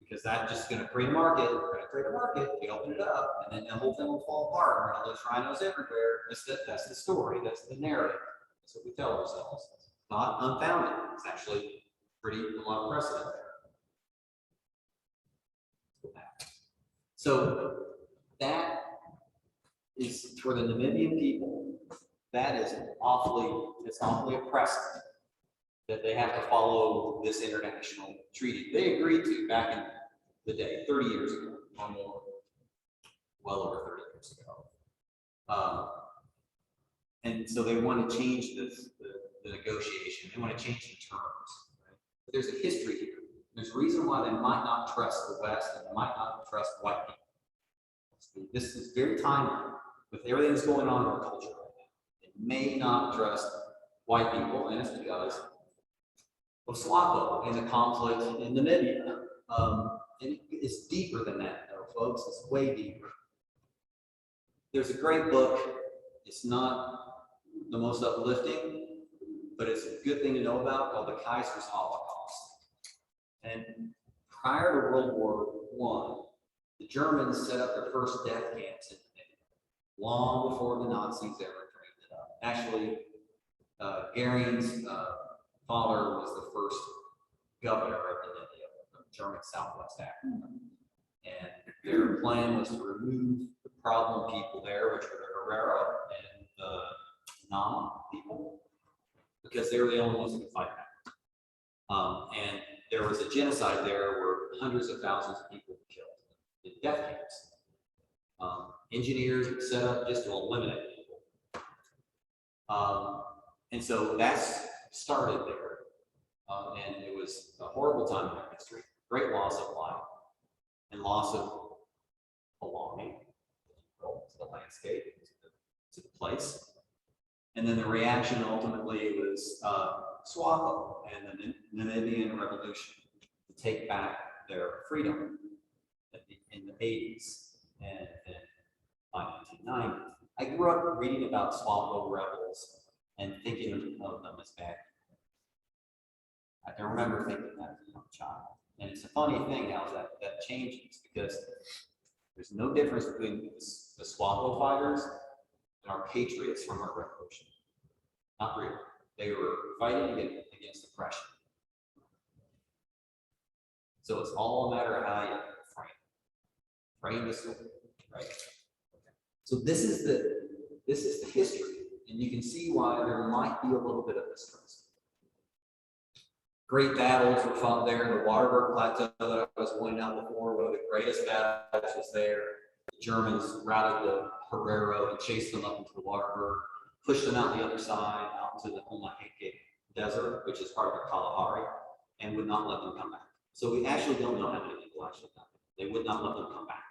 Because that's just going to create a market. We're going to create a market. We open it up, and then the whole thing will fall apart. We're going to lose rhinos everywhere. That's the story. That's the narrative. That's what we tell ourselves. It's not unfounded. It's actually a lot of precedent there. So that is for the Namibian people. That is awfully oppressive that they have to follow this international treaty. They agreed to back in the day, 30 years ago, or more, well over 30 years ago. And so they want to change the negotiation. They want to change the terms. Right? But there's a history here. There's a reason why they might not trust the West and they might not trust white people. This is very timely with everything that's going on in our culture right now. They may not trust white people, and it's because of SWAPO and the conflict in Namibia. And it's deeper than that, though, folks. It's way deeper. There's a great book. It's not the most uplifting, but it's a good thing to know about, called the Kaiser's Holocaust. And prior to World War I, the Germans set up their first death camps in Namibia, long before the Nazis ever trained it up. Actually, Goering's father was the first governor of Namibia, of German Southwest Africa. And their plan was to remove the problem people there, which were the Herero and the Nama people, because they were the only ones who could fight back. And there was a genocide there where hundreds of thousands of people were killed in death camps. Engineers were set up just to eliminate people. And so that's started there. And it was a horrible time in their history, great loss of life and loss of belonging to the landscape, to the place. And then the reaction ultimately was SWAPO and the Namibian revolution to take back their freedom in the 80s and by 1990. I grew up reading about SWAPO rebels and thinking of them as bad. I can remember thinking that as a young child. And it's a funny thing how that changes, because there's no difference between the SWAPO fighters and our patriots from our revolution. Not really. They were fighting against oppression. So it's all a matter of how you frame the story, right? So this is the history, and you can see why there might be a little bit of mistrust. Great battles were fought there in the Waterberg Plateau that I was pointing out before. One of the greatest battles was there. The Germans routed the Herero and chased them up into the Waterberg, pushed them out the other side, out to the Omaheke Desert, which is part of the Kalahari, and would not let them come back. So we actually don't know how many people actually died. They would not let them come back.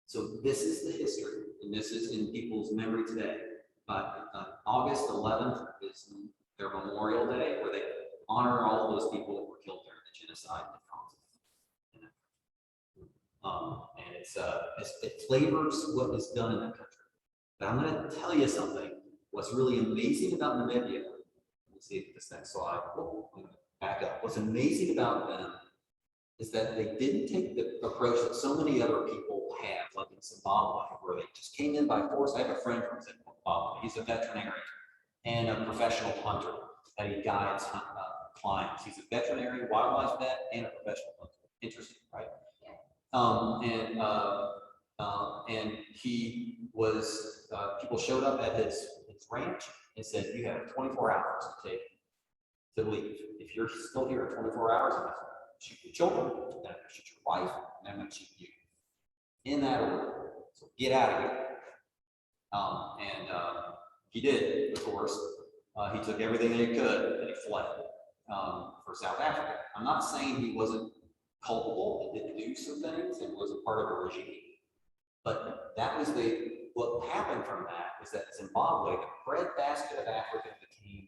So this is the history, and this is in people's memory today. But August 11th is their Memorial Day, where they honor all of those people that were killed during the genocide and it flavors what is done in that country. But I'm going to tell you something. What's really amazing about Namibia, let's see if this next slide, back up. What's amazing about them is that they didn't take the approach that so many other people have, like in Zimbabwe, where they just came in by force. I have a friend from Zimbabwe. He's a veterinarian and a professional hunter that he guides clients. He's a veterinary, wildlife vet, and a professional hunter. Interesting, right? And he was, people showed up at his ranch and said, you have 24 hours to leave. If you're still here at 24 hours, I'm going to shoot your children, then I'm going to shoot your wife, and I'm going to shoot you. In that order. So get out of here. He did, of course. He took everything that he could and he fled for South Africa. I'm not saying he wasn't culpable and didn't do some things and wasn't part of a regime, but that was what happened from that is that Zimbabwe, the breadbasket of Africa, became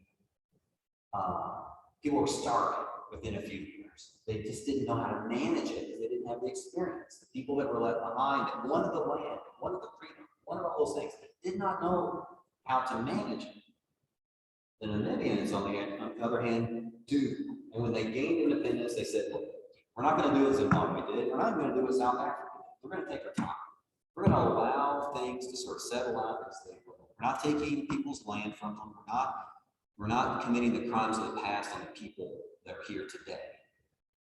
people were starving within a few years. They just didn't know how to manage it because they didn't have the experience. The people that were left behind that wanted the land, wanted the freedom, wanted all those things, did not know how to manage it. The Namibians, on the other hand, do. And when they gained independence, they said, look, we're not going to do what Zimbabwe did. We're not going to do what South Africa did. We're going to take our time. We're going to allow things to sort of settle out as they will. We're not taking people's land from them. We're not committing the crimes of the past on the people that are here today.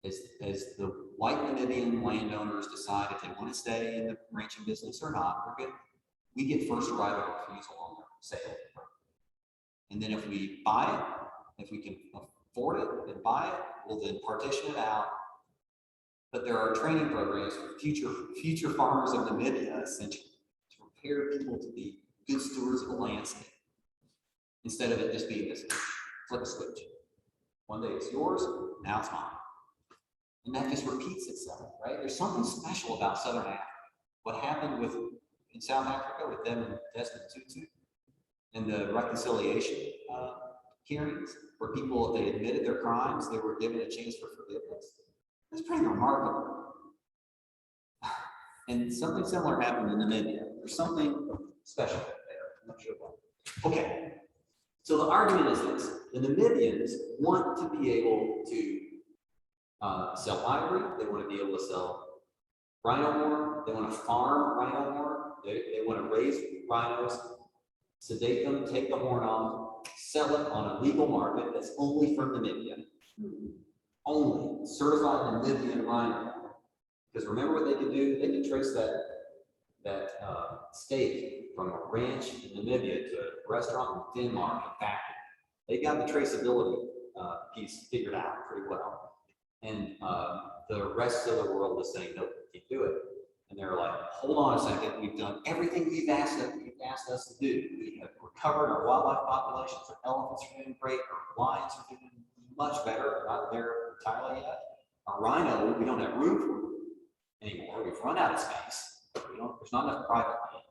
As the white Namibian landowners decide if they want to stay in the ranching business or not, we get first right of refusal on their sale. And then if we buy it, if we can afford it and buy it, we'll then partition it out. But there are training programs for future farmers of Namibia, essentially, to prepare people to be good stewards of the landscape. Instead of it just being this flip a switch. One day it's yours, now it's mine. And that just repeats itself, right? There's something special about Southern Africa. What happened in South Africa with them and Desmond Tutu and the reconciliation hearings, where people, if they admitted their crimes, they were given a chance for forgiveness. It's pretty remarkable. And something similar happened in Namibia. There's something special there. I'm not sure what. Okay, So the argument is this: the Namibians want to be able to sell ivory. They want to be able to sell rhino horn. They want to farm rhino horn. They want to raise rhinos, sedate them, take the horn off, sell it on a legal market that's only from Namibia. Only certified Namibian rhino. Because remember what they could do? They could trace that steak from a ranch in Namibia to a restaurant in Denmark and back. They got the traceability piece figured out pretty well. And the rest of the world is saying, nope, you can't do it. And they're like, hold on a second, we've done everything you've asked us to do. We have recovered our wildlife populations. Our elephants are doing great. Our lions are doing much better. They're not there entirely yet. Our rhino, we don't have room for anymore. We've run out of space. There's not enough private land.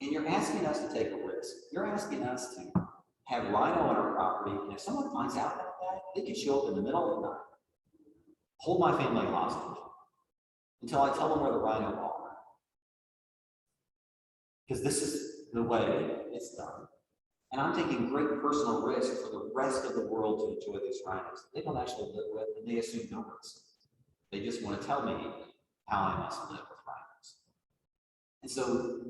And you're asking us to take a risk. You're asking us to have rhino on our property, and if someone finds out about that, they could show up in the middle of the night, hold my family hostage until I tell them where the rhino are. Because this is the way it's done. And I'm taking great personal risk for the rest of the world to enjoy these rhinos they don't actually live with, and they assume no risk. They just want to tell me how I must live with rhinos. And so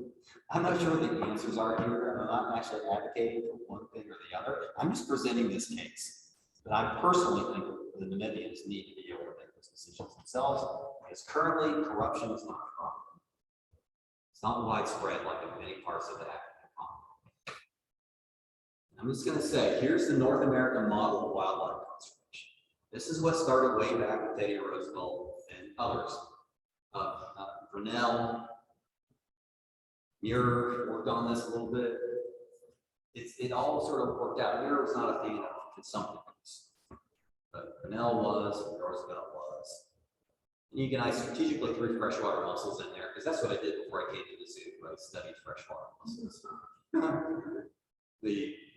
I'm not sure what the answers are here. I'm not actually advocating for one thing or the other. I'm just presenting this case. But I personally think the Namibians need to be able to make those decisions themselves, because currently corruption is not a problem. It's not widespread like in many parts of the African continent. I'm just going to say, here's the North American model of wildlife conservation. This is what started way back with Teddy Roosevelt and others. Brunel, Muir worked on this a little bit. It all sort of worked out. Muir was not a fan of consumptiveness, but Brunel was, and Roosevelt was. And you can, I strategically threw freshwater mussels in there because that's what I did before I came to the zoo. I studied freshwater mussels.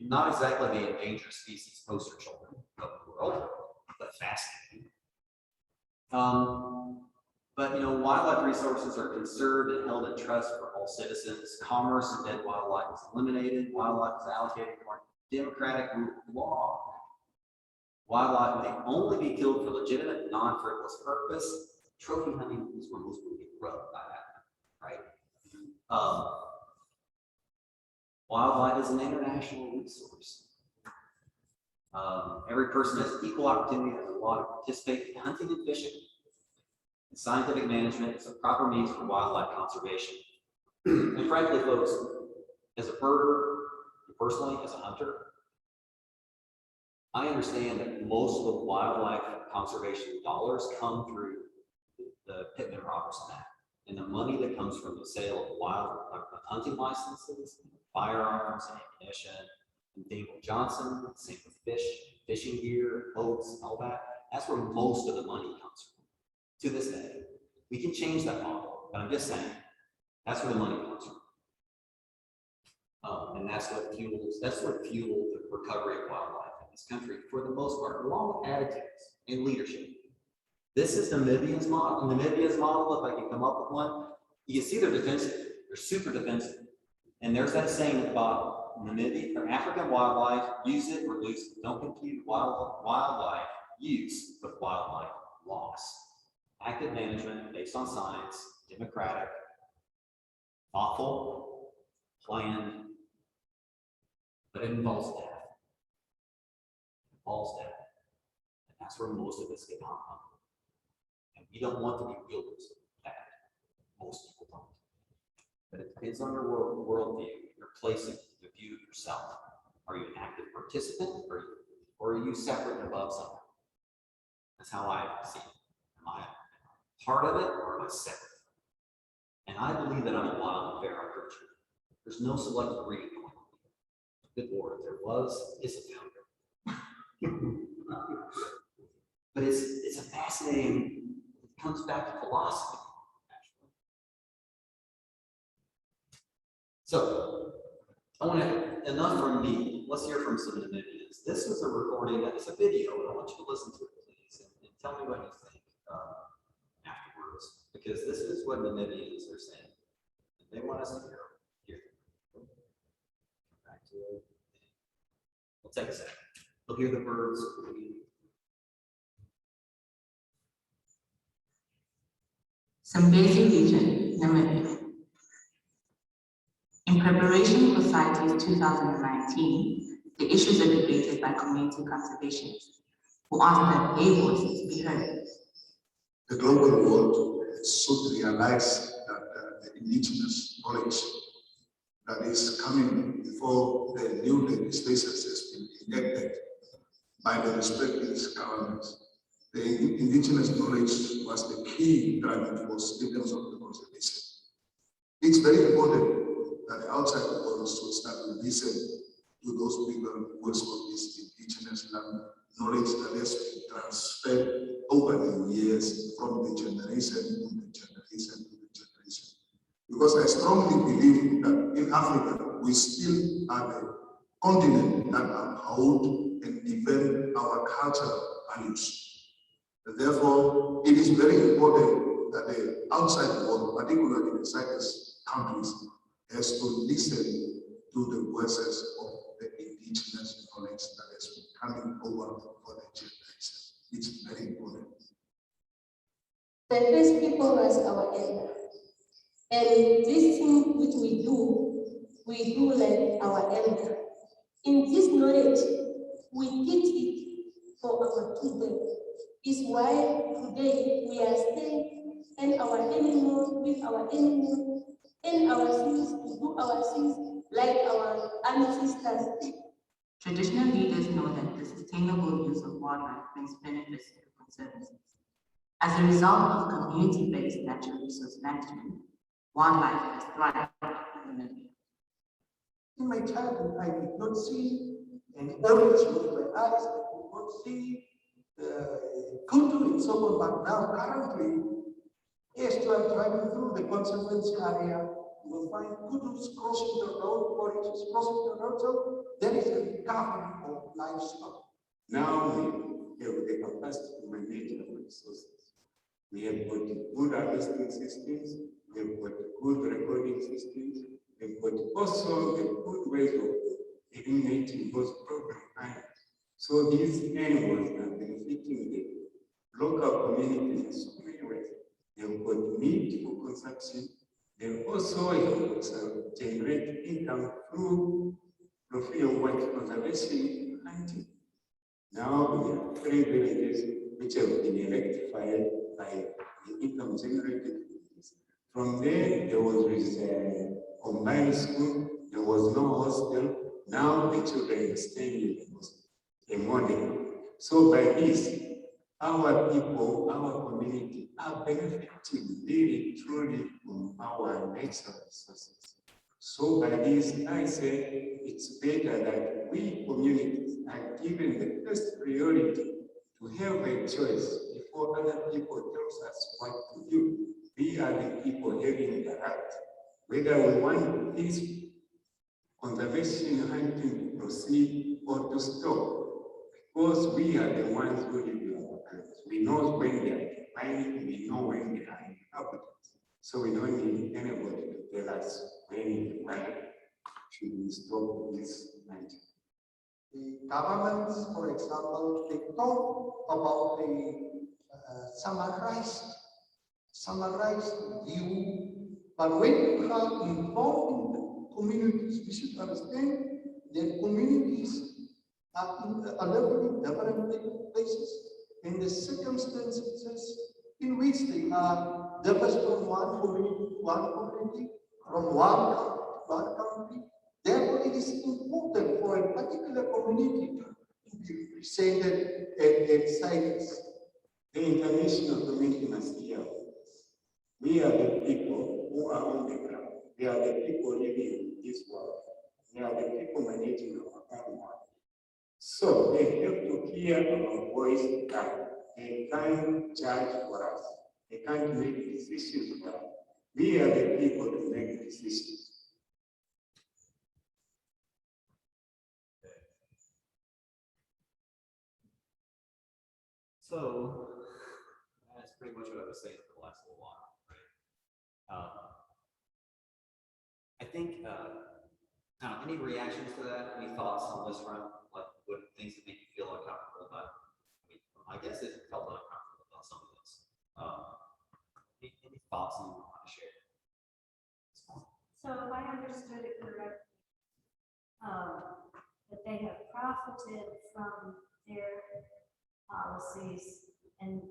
Not exactly the endangered species poster children of the world, but fascinating. But wildlife resources are conserved and held in trust for all citizens. Commerce in dead wildlife is eliminated. Wildlife is allocated according to democratic rule of law. Wildlife may only be killed for legitimate, non-frivolous purpose. Trophy hunting is where most people get rubbed by that, right? Wildlife is an international resource. Every person has equal opportunity as a law to participate in hunting and fishing. And scientific management is a proper means for wildlife conservation. And frankly, folks, as a birder, and personally as a hunter, I understand that most of the wildlife conservation dollars come through the Pittman-Robertson Act, and the money that comes from the sale of hunting licenses, firearms, and ammunition, and Daniel Johnson, same with fishing gear, boats, and all that. That's where most of the money comes from. To this day, we can change that model, but I'm just saying that's where the money comes from, and that's what fueled the recovery of wildlife in this country for the most part, along with attitudes and leadership. This is Namibia's model. Namibia's model, if I can come up with one, you can see they're defensive. They're super defensive. And there's that saying about Namibia, or African wildlife, use it or lose it. Don't confuse wildlife use with wildlife loss. Active management based on science, democratic, thoughtful, planned, but it involves death. It involves death. And that's where most of us get hung up. And we don't want to be wielders of that. Most people don't. But it depends on your worldview, your place of the view of yourself. Are you an active participant, or are you separate and above something? That's how I see it. Am I part of it, or am I separate? And I believe that I'm a wild and feral creature. There's no selective breeding going on. Good Lord, if there was, it's a failure. But it's a fascinating, it comes back to philosophy, actually. So, enough from me. Let's hear from some Namibians. This was a recording, it's a video, and I want you to listen to it, please, and tell me what you think afterwards, because this is what Namibians are saying. They want us to hear. Back to it. It's like a set. They'll hear the birds. Zambezi region, Namibia. In preparation for CITES 2019, the issues are debated by community conservationists who ask that their voices be heard. The global world should realize that the indigenous knowledge that is coming before the new legislation has been enacted by the respective governments. The indigenous knowledge was the key driving force in terms of the conservation. It's very important that the outside world should start to listen to those people who have got this indigenous knowledge that has been transferred over the years from the generation to the generation to the generation. Because I strongly believe that in Africa, we still are the continent that uphold and defend our cultural values. And therefore, it is very important that the outside world, particularly the CITES countries, has to listen to the voices of the indigenous knowledge that has been coming over for the generations. It's very important. The first people as our elder. And this thing which we do like our elder. In this knowledge, we teach it for our children. Is why today we are staying in our animals, with our animals, in our things, to do our things like our ancestors. Traditional leaders know that the sustainable use of wildlife brings benefits to the conservancies. As a result of community-based natural resource management, wildlife has thrived in Namibia. In my childhood, I did not see an orange with my eyes. I did not see kudu and so on. But now, currently, as you are driving through the conservancy area, you will find kudus crossing the road, oranges crossing the road. So there is a recovery of livestock. Now we have the capacity to manage our resources. We have got good harvesting systems, we have got good recording systems, we have got also the good ways of eliminating those problem animals. So these animals are benefiting the local community in so many ways. They have got meat for consumption. They also have generate income through wildlife conservation and hunting. Now we have 3 villages which have been electrified by the income generated. From there was combined school, there was no hostel. Now the children are staying in the hostel, a model. So by this, our people, our community are benefiting really truly from our natural resources. So by this, I say it's better that we communities are given the first priority to have a choice before other people tell us what to do. We are the people having the right, whether we want this conservation hunting to proceed or to stop, because we are the ones who live in our lands. We know when they are declining, we know when they are in abundance. So we don't need anybody to tell us when should we stop this hunting. The governments, for example, they talk about a summarized view, but when you are involved in the communities, we should understand that communities are living in different places, and the circumstances in which they are differs from one community to one community, from one country to one country. Therefore, it is important for a particular community to be presented at CITES. The international community must hear of this. We are the people who are on the ground. We are the people living in this world. We are the people managing our own world. So they have to hear our voice that they can't judge for us. They can't make decisions for us. We are the people to make decisions. So that's pretty much what I was saying for the last little while, right? I think, any reactions to that? Any thoughts on this front? Like, things that make you feel uncomfortable about. I mean, I guess it felt uncomfortable about some of this. Any thoughts you want to share? So if I understood it correctly, that they have profited from their policies and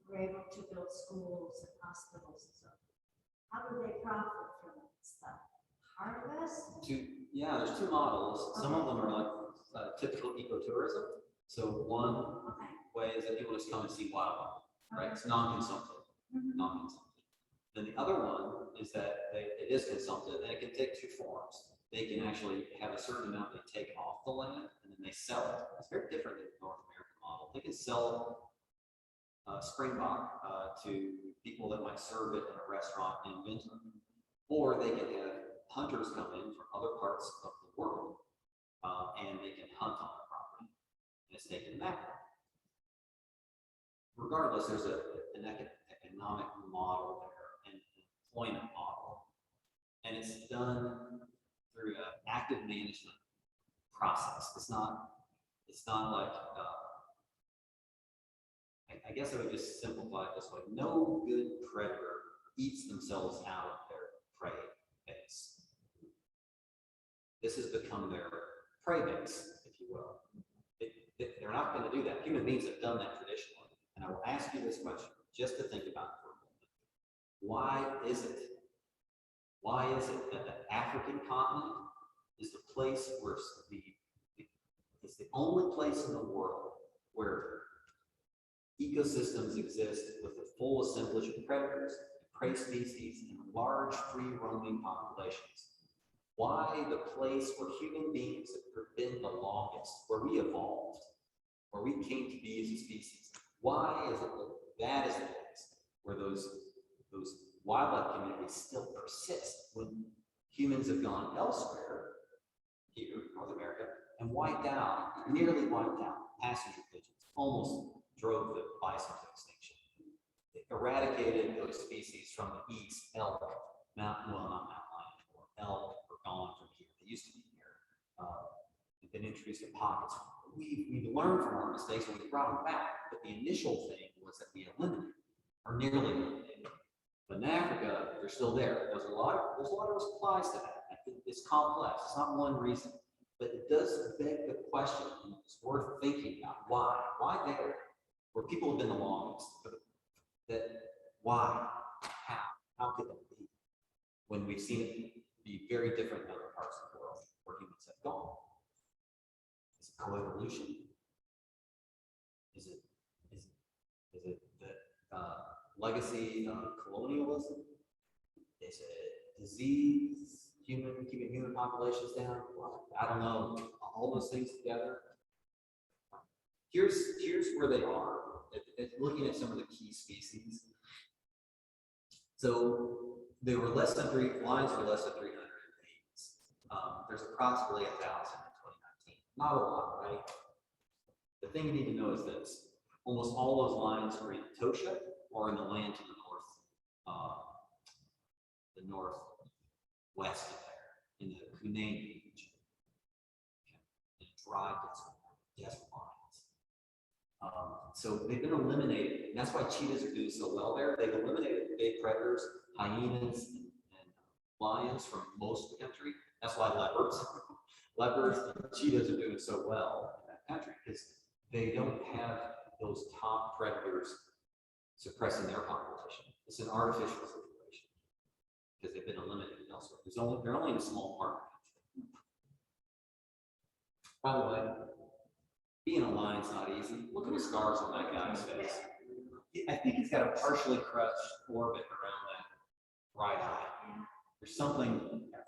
were able to build schools and hospitals and so on. How do they profit from that stuff? Harvest? Yeah, there's two models. Some of them are like typical ecotourism. So one Okay. way is that people just come and see wildlife, right? It's Okay. non-consumptive, Mhm. non-consumptive. Then the other one is that it is consumptive, and it can take two forms. They can actually have a certain amount they take off the land, and then they sell it. It's very different than the North American model. They can sell springbok to people that might serve it in a restaurant in winter, or they can have hunters come in from other parts of the world, and they can hunt on the property, and it's taken that way. Regardless, there's an economic model there, an employment model, and it's done through an active management process. It's not like, I guess I would just simplify it this way. No good predator eats themselves out of their prey base. This has become their prey base, if you will. They're not going to do that. Human beings have done that traditionally. And I will ask you this question just to think about it for a moment. Why is it that the African continent is the place where it's the only place in the world where ecosystems exist with the full assemblage of predators, prey species, and large free roaming populations? Why the place where human beings have been the longest, where we evolved, where we came to be as a species? Why is it that is the place where those wildlife communities still persist when humans have gone elsewhere, here, North America, and nearly wiped out passenger pigeons, almost drove the bison to extinction. It eradicated those species from the east, elk, not mountain lion anymore. Elk were gone from here. They used to be here. They've been introduced in pockets. We've learned from our mistakes and we brought them back. But the initial thing was that we eliminated, or nearly eliminated. But in Africa, they're still there. There's a lot of replies to that. I think it's complex. It's not one reason, but it does beg the question. And it's worth thinking about why. Why there, where people have been the longest? Why? How could that be? When we've seen it be very different in other parts of the world where humans have gone. Is it coevolution? Is it the legacy of colonialism? Is it disease? Keeping human populations down? Well, I don't know. All those things together. Here's where they are. Looking at some of the key species. So they were less than lions were less than 300 days. There's approximately 1,000 in 2019. Not a lot, right? The thing you need to know is this: almost all those lions are in Etosha or in the land to the northwest of there, in the Kunene region. Okay. Dry desert lions. So they've been eliminated, and that's why cheetahs are doing so well there. They've eliminated big predators, hyenas, and lions from most of the country. That's why leopards and cheetahs are doing so well in that country, because they don't have those top predators suppressing their population. It's an artificial situation because they've been eliminated elsewhere. They're only in a small part of the country. By the way, being a lion's not easy. Look at the scars on that guy's face. I think he's got a partially crushed orbit around that right eye. There's something,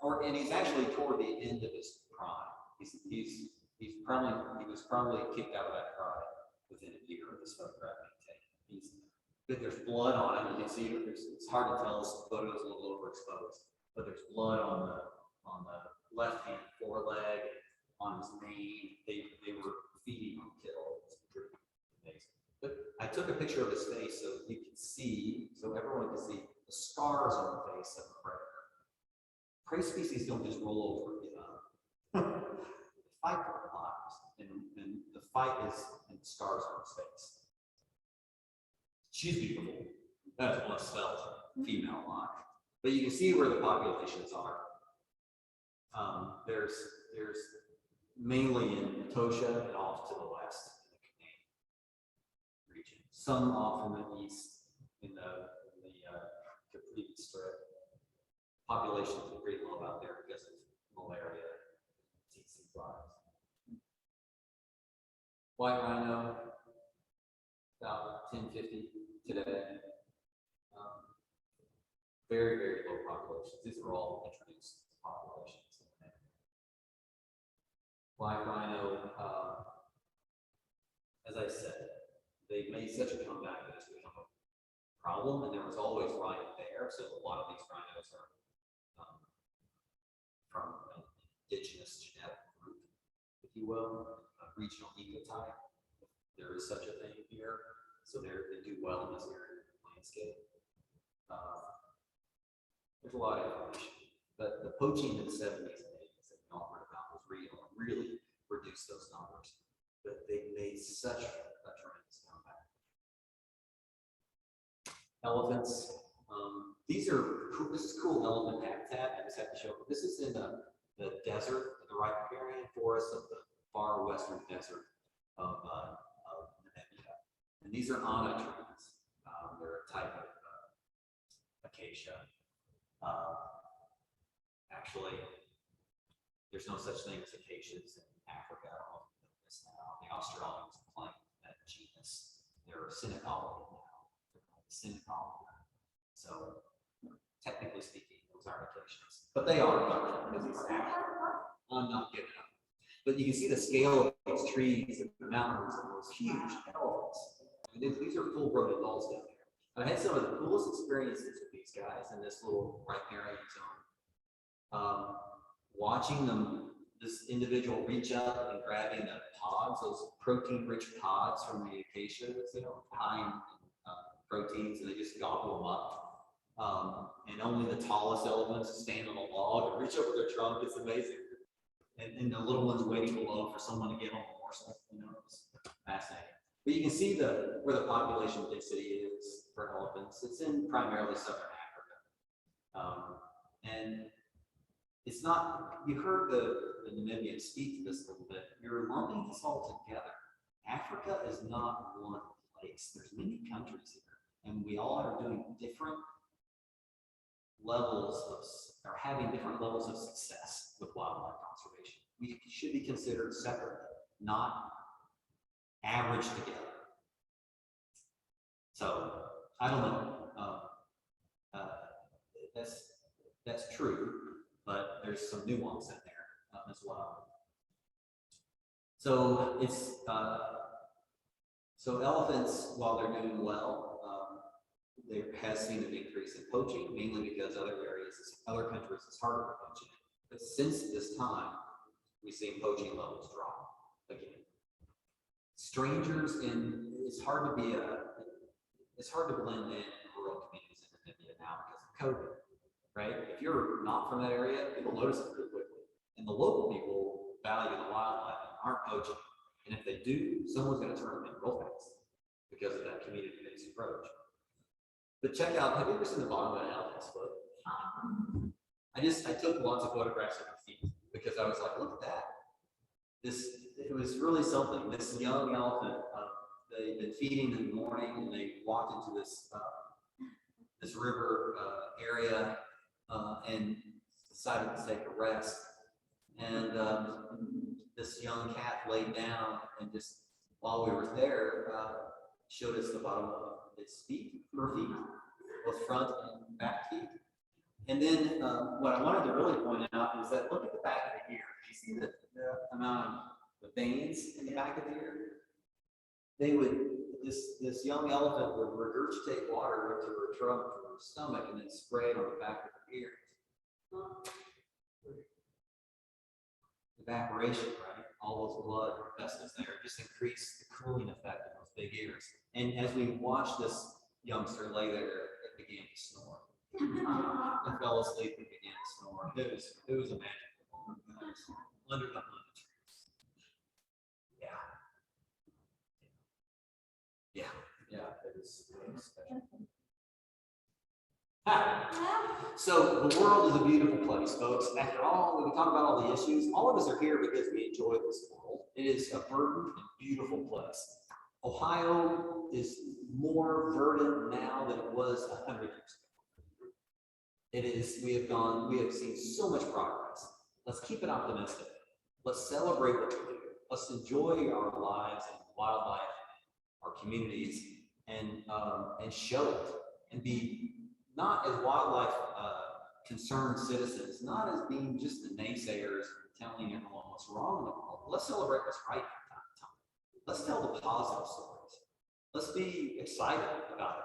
and he's actually toward the end of his prime. He was probably kicked out of that pride within a year of this photograph being taken. There's blood on him. You can see it's hard to tell. This photo is a little overexposed, but there's blood on the left hand foreleg, on his mane. They were feeding on kill. It's pretty amazing. But I took a picture of his face so you can see, so everyone can see the scars on the face of a predator. Prey species don't just roll over and give up. They fight for their lives. and the fight is in scars on his face. She's beautiful. That's one spelled female line. But you can see where the populations are. There's mainly in Etosha and off to the west in the Canadian region. Some off in the east in the Capri Strip. Populations are pretty low out there because of malaria, tsetse flies. White rhino, about 1050 today. Very, very low populations. These are all introduced populations. Black rhino, as I said, they made such a comeback that it's become a problem, and there was always rhino there. So a lot of these rhinos are from an indigenous genetic group, if you will, a regional ecotype. There is such a thing here, so they do well in this area landscape. There's a lot of information, but the poaching in the 70s and 80s that we all heard about was real and really reduced those numbers. But they made such a tremendous comeback. Elephants. This is cool elephant habitat. I just have to show. This is in the desert, the riparian forest of the far western desert of Namibia. And these are ana trees. They're a type of acacia. Actually, there's no such thing as acacias in Africa. I don't know if you know this now. The Australians claim that genus. They're Senegalese now. They're called Senegalese. So, technically speaking, those aren't acacias. But they are because it's Africa. I'm not giving up. But you can see the scale of these trees and the mountains and those huge elephants. I mean, these are full-grown adults down there. I had some of the coolest experiences with these guys in this little riparian zone. Watching them, this individual reach up and grabbing the pods, those protein-rich pods from the acacias, high in proteins, and they just gobble them up. And only the tallest elephants stand on a log and reach over their trunk. It's amazing. And the little ones waiting below for someone to get on a morsel. It's fascinating. But you can see where the population density is for elephants. It's in primarily southern Africa. And it's not, you heard the Namibians speak to this a little bit. You're lumping this all together. Africa is not one place. There's many countries here. And we all are doing different levels of, or having different levels of success with wildlife conservation. We should be considered separate, not averaged together. So I don't know. That's true, but there's some nuance in there as well. So it's so elephants, while they're doing well, there has seen an increase in poaching, mainly because other countries, it's harder to poach in. But since this time, we've seen poaching levels drop again. Strangers, and it's hard to blend in rural communities in Namibia now because of COVID, right? If you're not from that area, people notice it pretty quickly. And the local people value the wildlife and aren't poaching. And if they do, someone's going to turn them in real fast because of that community-based approach. But check out, have you ever seen the bottom of an elephant's foot? I took lots of photographs of the feet because I was like, look at that. It was really something. This young elephant, they've been feeding in the morning, and they walked into this river area and decided to take a rest. And this young cat laid down and just while we were there, showed us the bottom of its feet, her feet, both front and back feet. And then what I wanted to really point out is that look at the back of the ear. Do you see the amount of the veins in the back of the ear? They would, this young elephant would regurgitate water into her trunk or her stomach and then spray it on the back of her ears. Evaporation, right? All those blood vessels there just increase the cooling effect of those big ears. And as we watched this youngster lay there, it began to snore. It fell asleep and began to snore. It was a magical moment under the trees. special. So the world is a beautiful place, folks. After all, when we talk about all the issues, all of us are here because we enjoy this world. It is a verdant and beautiful place. Ohio is more verdant now than it was 100 years ago. It is, we have seen so much progress. Let's keep it optimistic. Let's celebrate what we do. Let's enjoy our lives and wildlife, our communities, and show it, and be not as wildlife concerned citizens, not as being just the naysayers telling everyone what's wrong in the world. Let's celebrate what's right from time to time. Let's tell the positive stories. Let's be excited about it.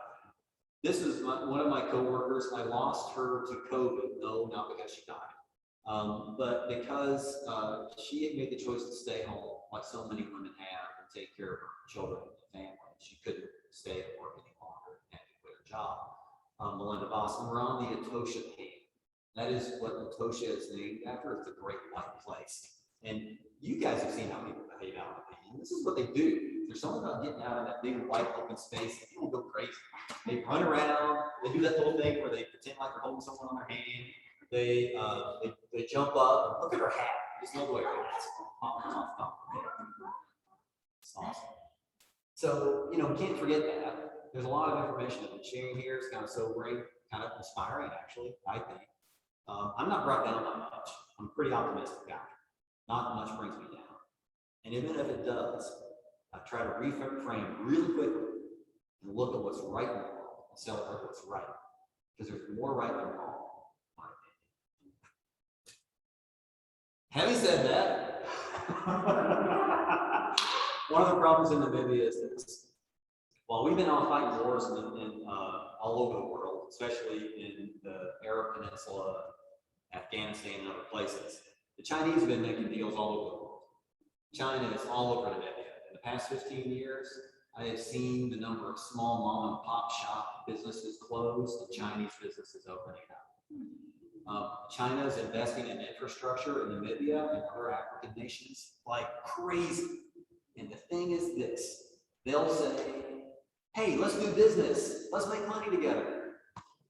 This is one of my coworkers. I lost her to COVID. No, not because she died, but because she had made the choice to stay home, like so many women have, and take care of her children and family. She couldn't stay at work any longer and had to quit her job. Melinda Boston, we're on the Etosha Pan. That is what Etosha is named after. It's a great white place. And you guys have seen how people behave out in the pan. This is what they do. There's something about getting out in that big white open space. People go crazy. They run around. They do that little thing where they pretend like they're holding someone on their hand. They jump up and look at her hat. Just know the way her hat's It's awesome. So, you know, can't forget that. There's a lot of information that I'm sharing here. It's kind of sobering, kind of inspiring, actually, I think. I'm not brought down by much. I'm a pretty optimistic guy. Not much brings me down. And even if it does, I try to reframe really quickly and look at what's right and wrong and celebrate what's right. Because there's more right than wrong, in my opinion. Having said that, one of the problems in Namibia is this. While we've been on fighting wars all over the world, especially in the Arab Peninsula, Afghanistan, and other places, the Chinese have been making deals all over the world. China is all over Namibia. In the past 15 years, I have seen the number of small mom and pop shop businesses close and Chinese businesses opening up. China is investing in infrastructure in Namibia and other African nations like crazy. And the thing is this, they'll say, hey, let's do business. Let's make money together.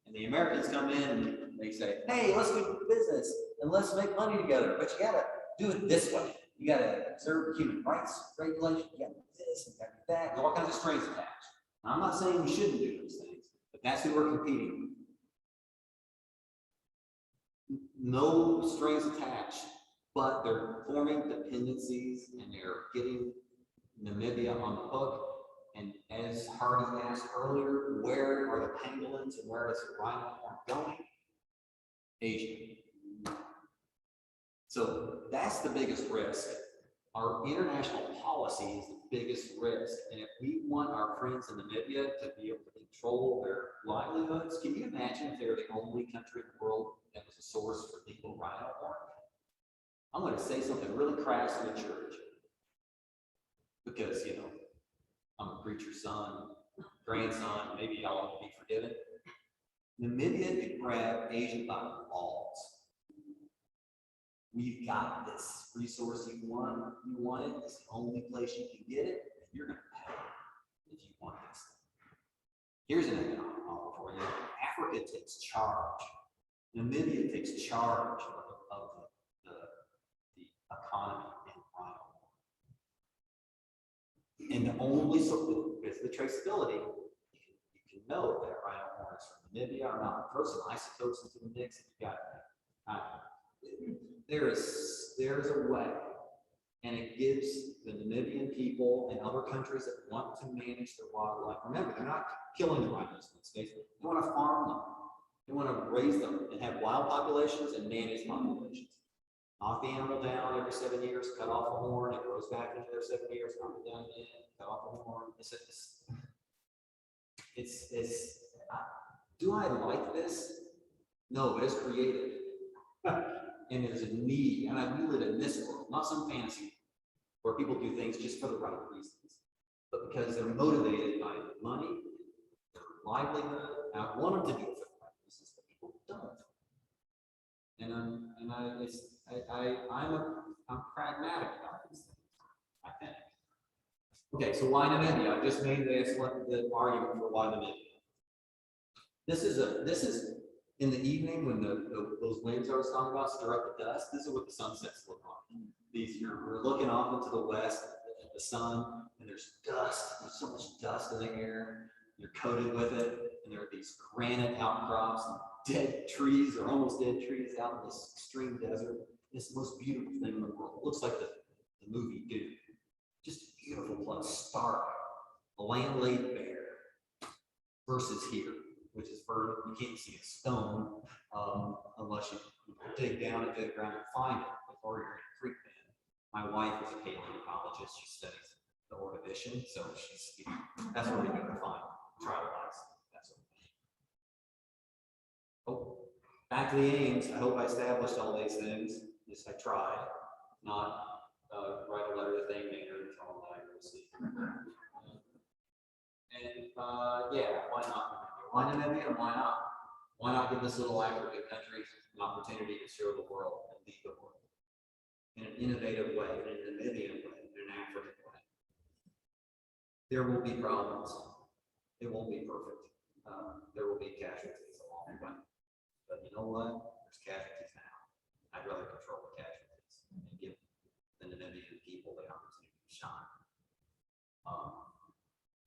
And the Americans come in and they say, hey, let's do business and let's make money together. But you gotta do it this way. You gotta observe human rights regulations. You gotta do this, you gotta do that, and all kinds of strings attached. Now, I'm not saying we shouldn't do those things, but that's who we're competing with. No strings attached, but they're forming dependencies and they're getting Namibia on the hook. And as Hardy asked earlier, where are the pangolins and where is the rhino going? Asia. So that's the biggest risk. Our international policy is the biggest risk. And if we want our friends in Namibia to be able to control their livelihoods, can you imagine if they're the only country in the world that was a source for legal rhino horn? I'm going to say something really crass in the church because, you know, I'm a preacher's son, grandson, maybe y'all will be forgiven. Namibia could grab Asia by the balls. We've got this resource you want it, it's the only place you can get it, and you're going to pay if you want this. Here's an economic model for you. Africa takes charge. Namibia takes charge of the economy in rhino. And the only with the traceability, you can know if that rhino horn is from Namibia or not. Throw some isotopes into the mix and you got it. There's a way, and it gives the Namibian people and other countries that want to manage their wildlife. Remember, they're not killing the rhinos in this case. They want to farm them. They want to raise them and have wild populations and manage populations. Knock the animal down every 7 years, cut off the horn, it grows back into their 7 years, knock it down again, cut off the horn. Do I like this? No, but it's creative. And there's a need, and we live in this world, not some fantasy where people do things just for the right reasons, but because they're motivated by money, their livelihood. I want them to do it for the right reasons, but people don't. I'm pragmatic about these things, I think. Okay, so why Namibia? I just made the argument for why Namibia. This is in the evening when those winds I was talking about stir up the dust. This is what the sunsets look like. We're looking off into the west at the sun, and there's dust. There's so much dust in the air. You're coated with it, and there are these granite outcrops and dead trees or almost dead trees out in this extreme desert. It's the most beautiful thing in the world. It looks like the movie Dune. Just a beautiful place, stark, a land-laid bare, versus here, which is further. You can't see a stone unless you dig down into the ground and find it, or you're in a creek bed. My wife is a paleontologist. She studies the Ordovician, so that's where we go to find trilobites. That sort of thing. Oh, back to the aims. I hope I established all these things. Yes, I tried. Not write a letter to Thane Maynard and tell him that I go see. Yeah, why not? Why Namibia? Why not? Why not give this little African country an opportunity to show the world and lead the world in an innovative way, in a Namibian way, in an African way? There will be problems. It won't be perfect. There will be casualties along the way. But you know what? There's casualties now. I'd rather control the casualties and give the Namibian people the opportunity to shine.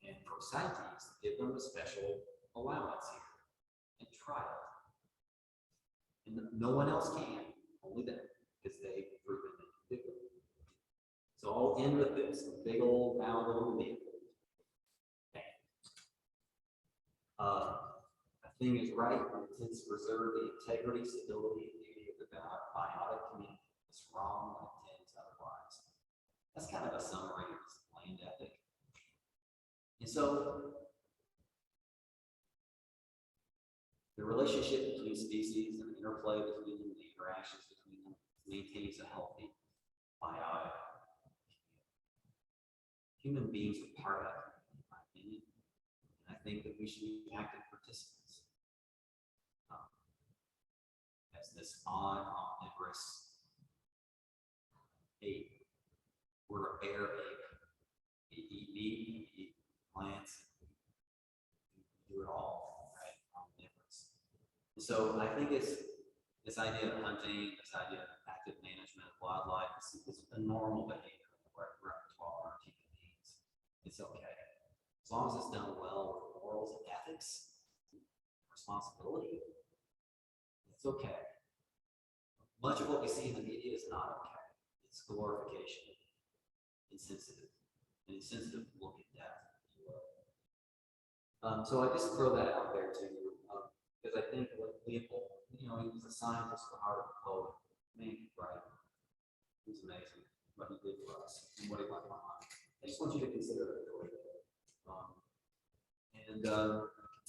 And for CITES, give them a special allowance here and try it. And no one else can, only them, because they've proven they can do it. So I'll end with this, a big old mound of vehicle. A thing is right, and it tends to preserve the integrity, stability, and beauty of the biotic community. It's wrong when it tends otherwise. That's kind of a summary of this land ethic. And so, the relationship between species and the interplay between them, the interactions between them, maintains a healthy biotic community. Human beings are part of it, in my opinion. And I think that we should be active participants. As this omnivorous ape, we're a bear ape. We eat meat, we eat plants, we do it all, right? Omnivorous. So I think it's this idea of hunting, this idea of active management of wildlife, is a normal behavior in the repertoire of human beings. It's okay. As long as it's done well with morals and ethics, responsibility, it's okay. Much of what we see in the media is not okay. It's glorification, insensitive, an insensitive look at death, if you will. So I just throw that out there to you, because I think like Leopold, he was a scientist at the heart of a poet. Man, right? He was amazing what he did for us and what he left behind. I just want you to consider it and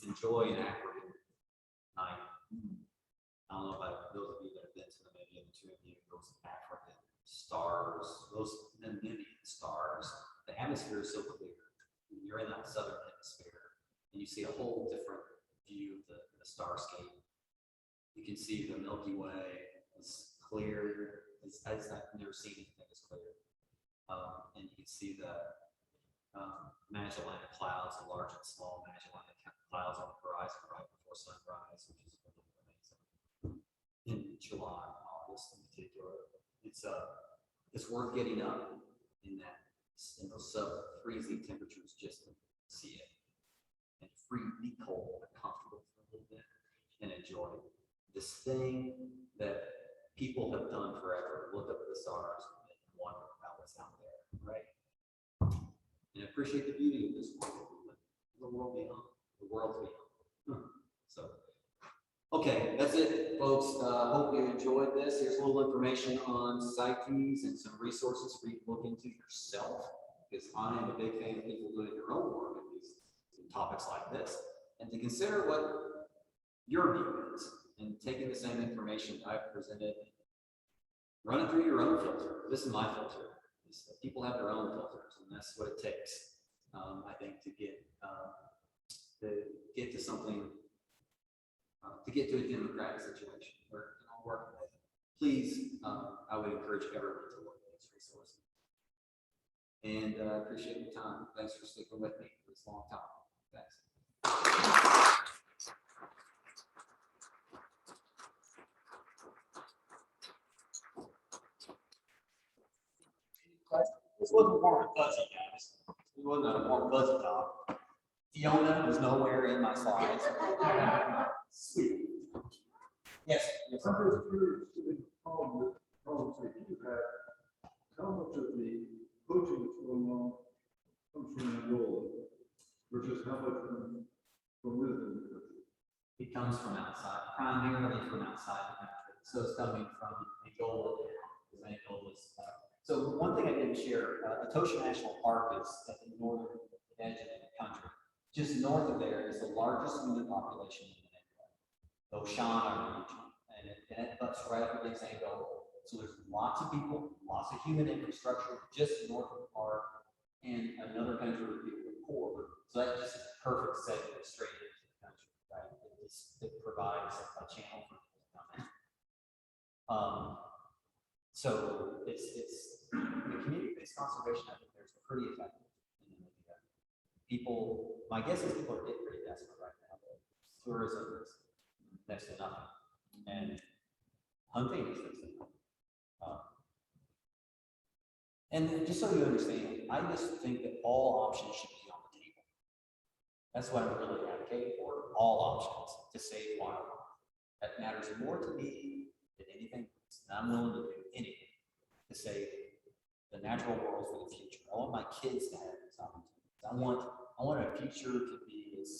enjoy an African night. I don't know about those of you that have been to Namibia, the two of you, those African stars, those Namibian stars, the atmosphere is so clear. You're in that southern hemisphere, and you see a whole different view of the starscape. You can see the Milky Way is clear. I've never seen anything as clear. And you can see the Magellanic clouds, the large and small Magellanic clouds on the horizon right before sunrise, which is really amazing. In July, August in particular, it's worth getting up in those sub-freezing temperatures just to see it and be cold and comfortable for a little bit and enjoy this thing that people have done forever. Look up at the stars and wonder about what's out there, right? And appreciate the beauty of this world, the world beyond, the world beyond. So. Okay, that's it, folks. Hope you enjoyed this. Here's a little information on CITES and some resources for you to look into yourself, because I am a big fan of people doing their own work on these topics like this, and to consider what your view is, and taking the same information I've presented, run it through your own filter. This is my filter. People have their own filters, and that's what it takes, I think, to get to something. To get to a democratic situation where it can all work. Please, I would encourage everyone to look at these resources. And I appreciate your time. Thanks for sticking with me for this long time. Thanks. this wasn't warm and fuzzy, guys. It wasn't a warm fuzzy talk. Fiona was nowhere in my slides. Sweet. Yes. Yes, I'm sir. just curious, in problems that you have, how much of the poaching that's going on comes from Angola versus how much from within the country? It comes from outside, primarily from outside the country. So it's coming from Angola now, because Angola's. So one thing I didn't share, Etosha National Park is at the northern edge of the country. Just north of there is the largest human population in Namibia, the Oshana region, and it butts right up against Angola. So there's lots of people, lots of human infrastructure just north of the park, and another country where people are poor. So that just is a perfect segue straight into the country, right? It provides a channel for people to come in. So it's the community-based conservation. I think there's pretty effective in Namibia. People, my guess is people are getting pretty desperate right now. Tourism is next to nothing, and hunting is next to nothing. And just so you understand, I just think that all options should be on the table. That's what I'm really advocating for, all options to save wildlife. That matters more to me than anything else. And I'm willing to do anything to save the natural world for the future. I want my kids to have these opportunities. I want a future to be as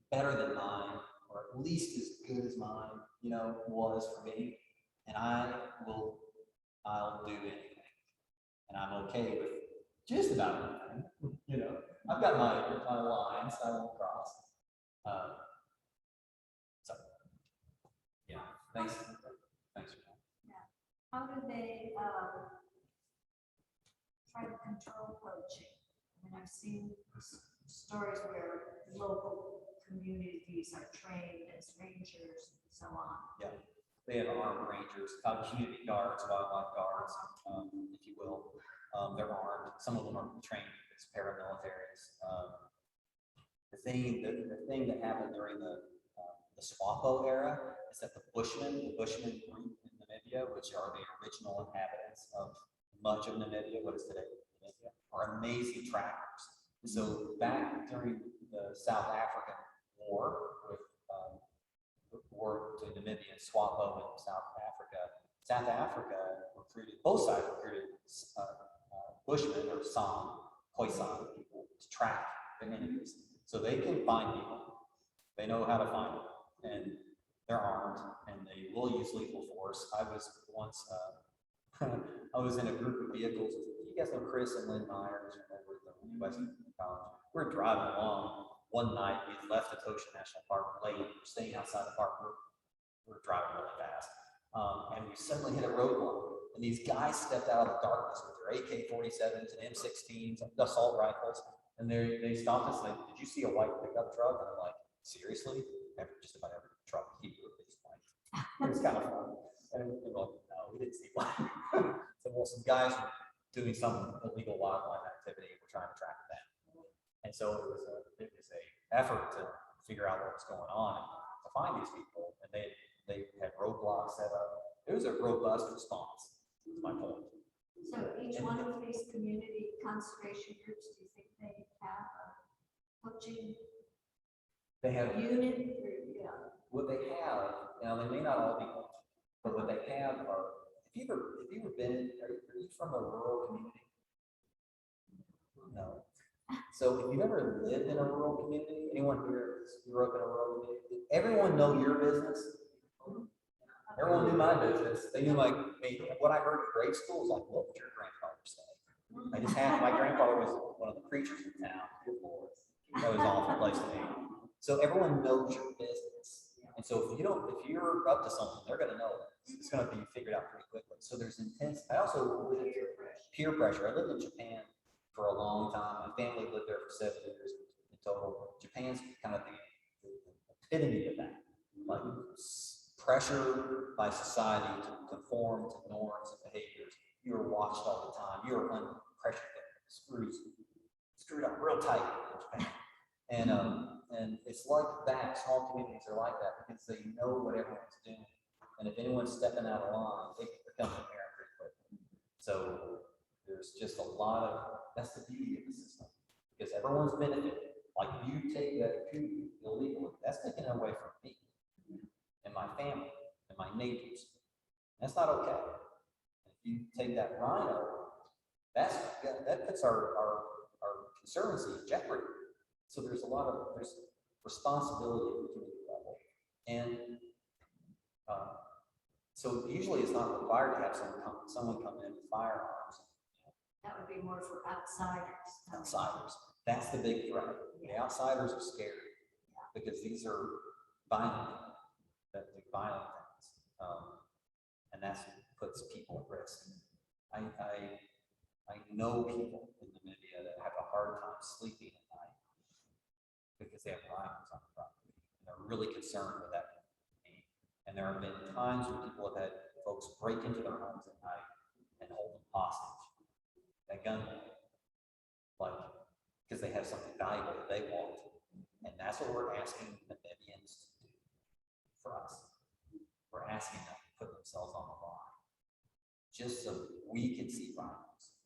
better than mine, or at least as good as mine, was for me. And I'll do anything. And I'm okay with just about anything. I've got my lines I won't cross. So, yeah, thanks. Thanks for that. Yeah. How do they try to control poaching? I mean, I've seen stories where local communities are trained as rangers and so on. Yeah, they have armed rangers, community guards, wildlife guards, if you will. They're armed. Some of them are trained as paramilitaries. The thing that happened during the SWAPO era is that the Bushmen group in Namibia, which are the original inhabitants of much of Namibia, what is today Namibia, are amazing trackers. And so back during the South African War, with war between Namibia and SWAPO in South Africa recruited, both sides recruited Bushmen or Khoisan people to track their enemies. So they can find people, they know how to find them, and they're armed, and they will use lethal force. I was once, I was in a group of vehicles. You guys know Chris and Lynn Myers, over at the Western College. We're driving along. One night, we left Etosha National Park late. We're staying outside the park. We're driving really fast. And we suddenly hit a roadblock. And these guys stepped out of the darkness with their AK-47s and M16s, assault rifles. And they stopped us and did you see a white pickup truck? And I'm like, seriously? Just about every truck here is white. It was kind of fun. And they're like, no, we didn't see white. So, well, some guys were doing some illegal wildlife activity. We're trying to track them. And so it was a effort to figure out what was going on and to find these people. And they had roadblocks set up. It was a robust response, is my point. So each one of these community conservation groups, do you think they have a poaching They have unit? Or, yeah. what they have. Now they may not all be poaching, but what they have are. If you've ever been, are you from a rural community? No. So if you've ever lived in a rural community, anyone here grew up in a rural community, everyone know your business. Everyone knew my business. They knew what I heard in grade school was like, what would your grandfather say? My grandfather was one of the preachers in town. Good Lord. That was an awful place to be. So everyone knows your business. And so if you're up to something, they're gonna know it. It's gonna be figured out pretty quickly. So there's intense, I also lived peer pressure. I lived in Japan for a long time. My family lived there for 7 years in total. Japan's kind of the epitome of that. Like pressure by society to conform to norms and behaviors. You are watched all the time. You are under pressure, screwed up real tight in Japan. And it's like that. Small communities are like that because they know what everyone's doing. And if anyone's stepping out of line, it becomes apparent pretty quickly. So there's just a lot of, that's the beauty of the system, because everyone's benefited. Like you take that coup illegally, that's taken away from me and my family and my neighbors. That's not okay. If you take that rhino, that puts our conservancy in jeopardy. So there's responsibility at the community level. And so usually it's not required to have someone come in with firearms. That would be more for outsiders. Outsiders. That's the big threat. The outsiders are scared because these are violent, that do violent things. And that's what puts people at risk. I know people in Namibia that have a hard time sleeping at night because they have rhinos on the property. And they're really concerned with that. And there have been times when people have had folks break into their homes at night and hold them hostage at gunpoint, like, because they have something valuable that they want. And that's what we're asking Namibians to do for us. We're asking them to put themselves on the line, just so we can see rhinos.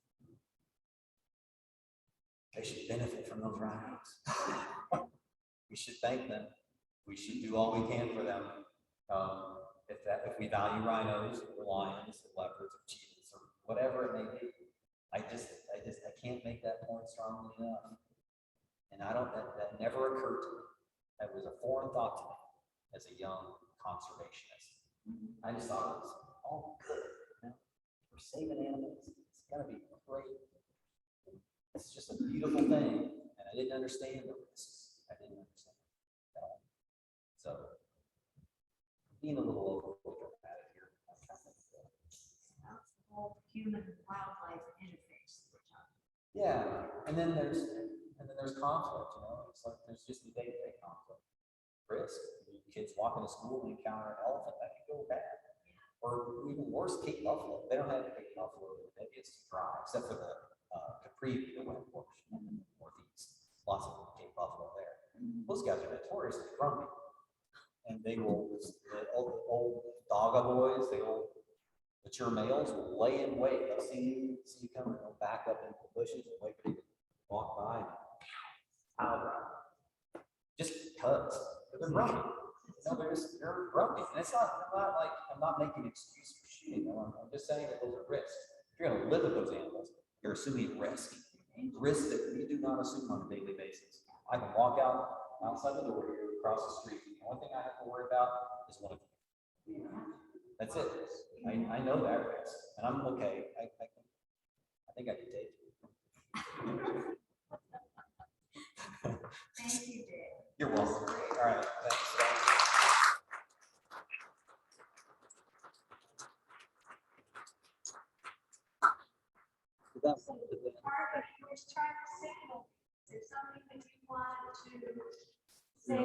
They should benefit from those rhinos. We should thank them. We should do all we can for them. If we value rhinos or lions or leopards or cheetahs or whatever it may be, I can't make that point strongly enough. And that never occurred to me. That was a foreign thought to me as a young conservationist. I just thought it was all good. You know? We're saving animals. It's gonna be great. It's just a beautiful thing. And I didn't understand the risks. I didn't understand it at all. So being a little overdramatic here. That's the whole human-wildlife interface. Yeah, and then there's conflict, you know, it's like there's just the day-to-day conflict. Risk. Kids walking to school and encounter an elephant, that could go bad. Or even worse, Cape Buffalo. They don't have Cape Buffalo, maybe it's too dry, except for the Capri, the wind portion in the northeast. Lots of Cape Buffalo there. Those guys are notoriously grumpy. And they will, the old dogga boys, the old mature males will lay in wait. They'll see you coming, they'll back up into the bushes and wait for you to walk by and just because they're grumpy. You know, they're grumpy. And it's not like I'm not making an excuse for shooting them. I'm just saying that those are risks. If you're going to live with those animals, you're assuming risk. Risk that we do not assume on a daily basis. I can walk outside the door here, across the street. The only thing I have to worry about is one of you. That's it. I know that risk, and I'm okay. I think I can take it. Thank you, Dave. You're welcome. All right. Thanks. Part of it was trying to signal, is there something that you wanted to say?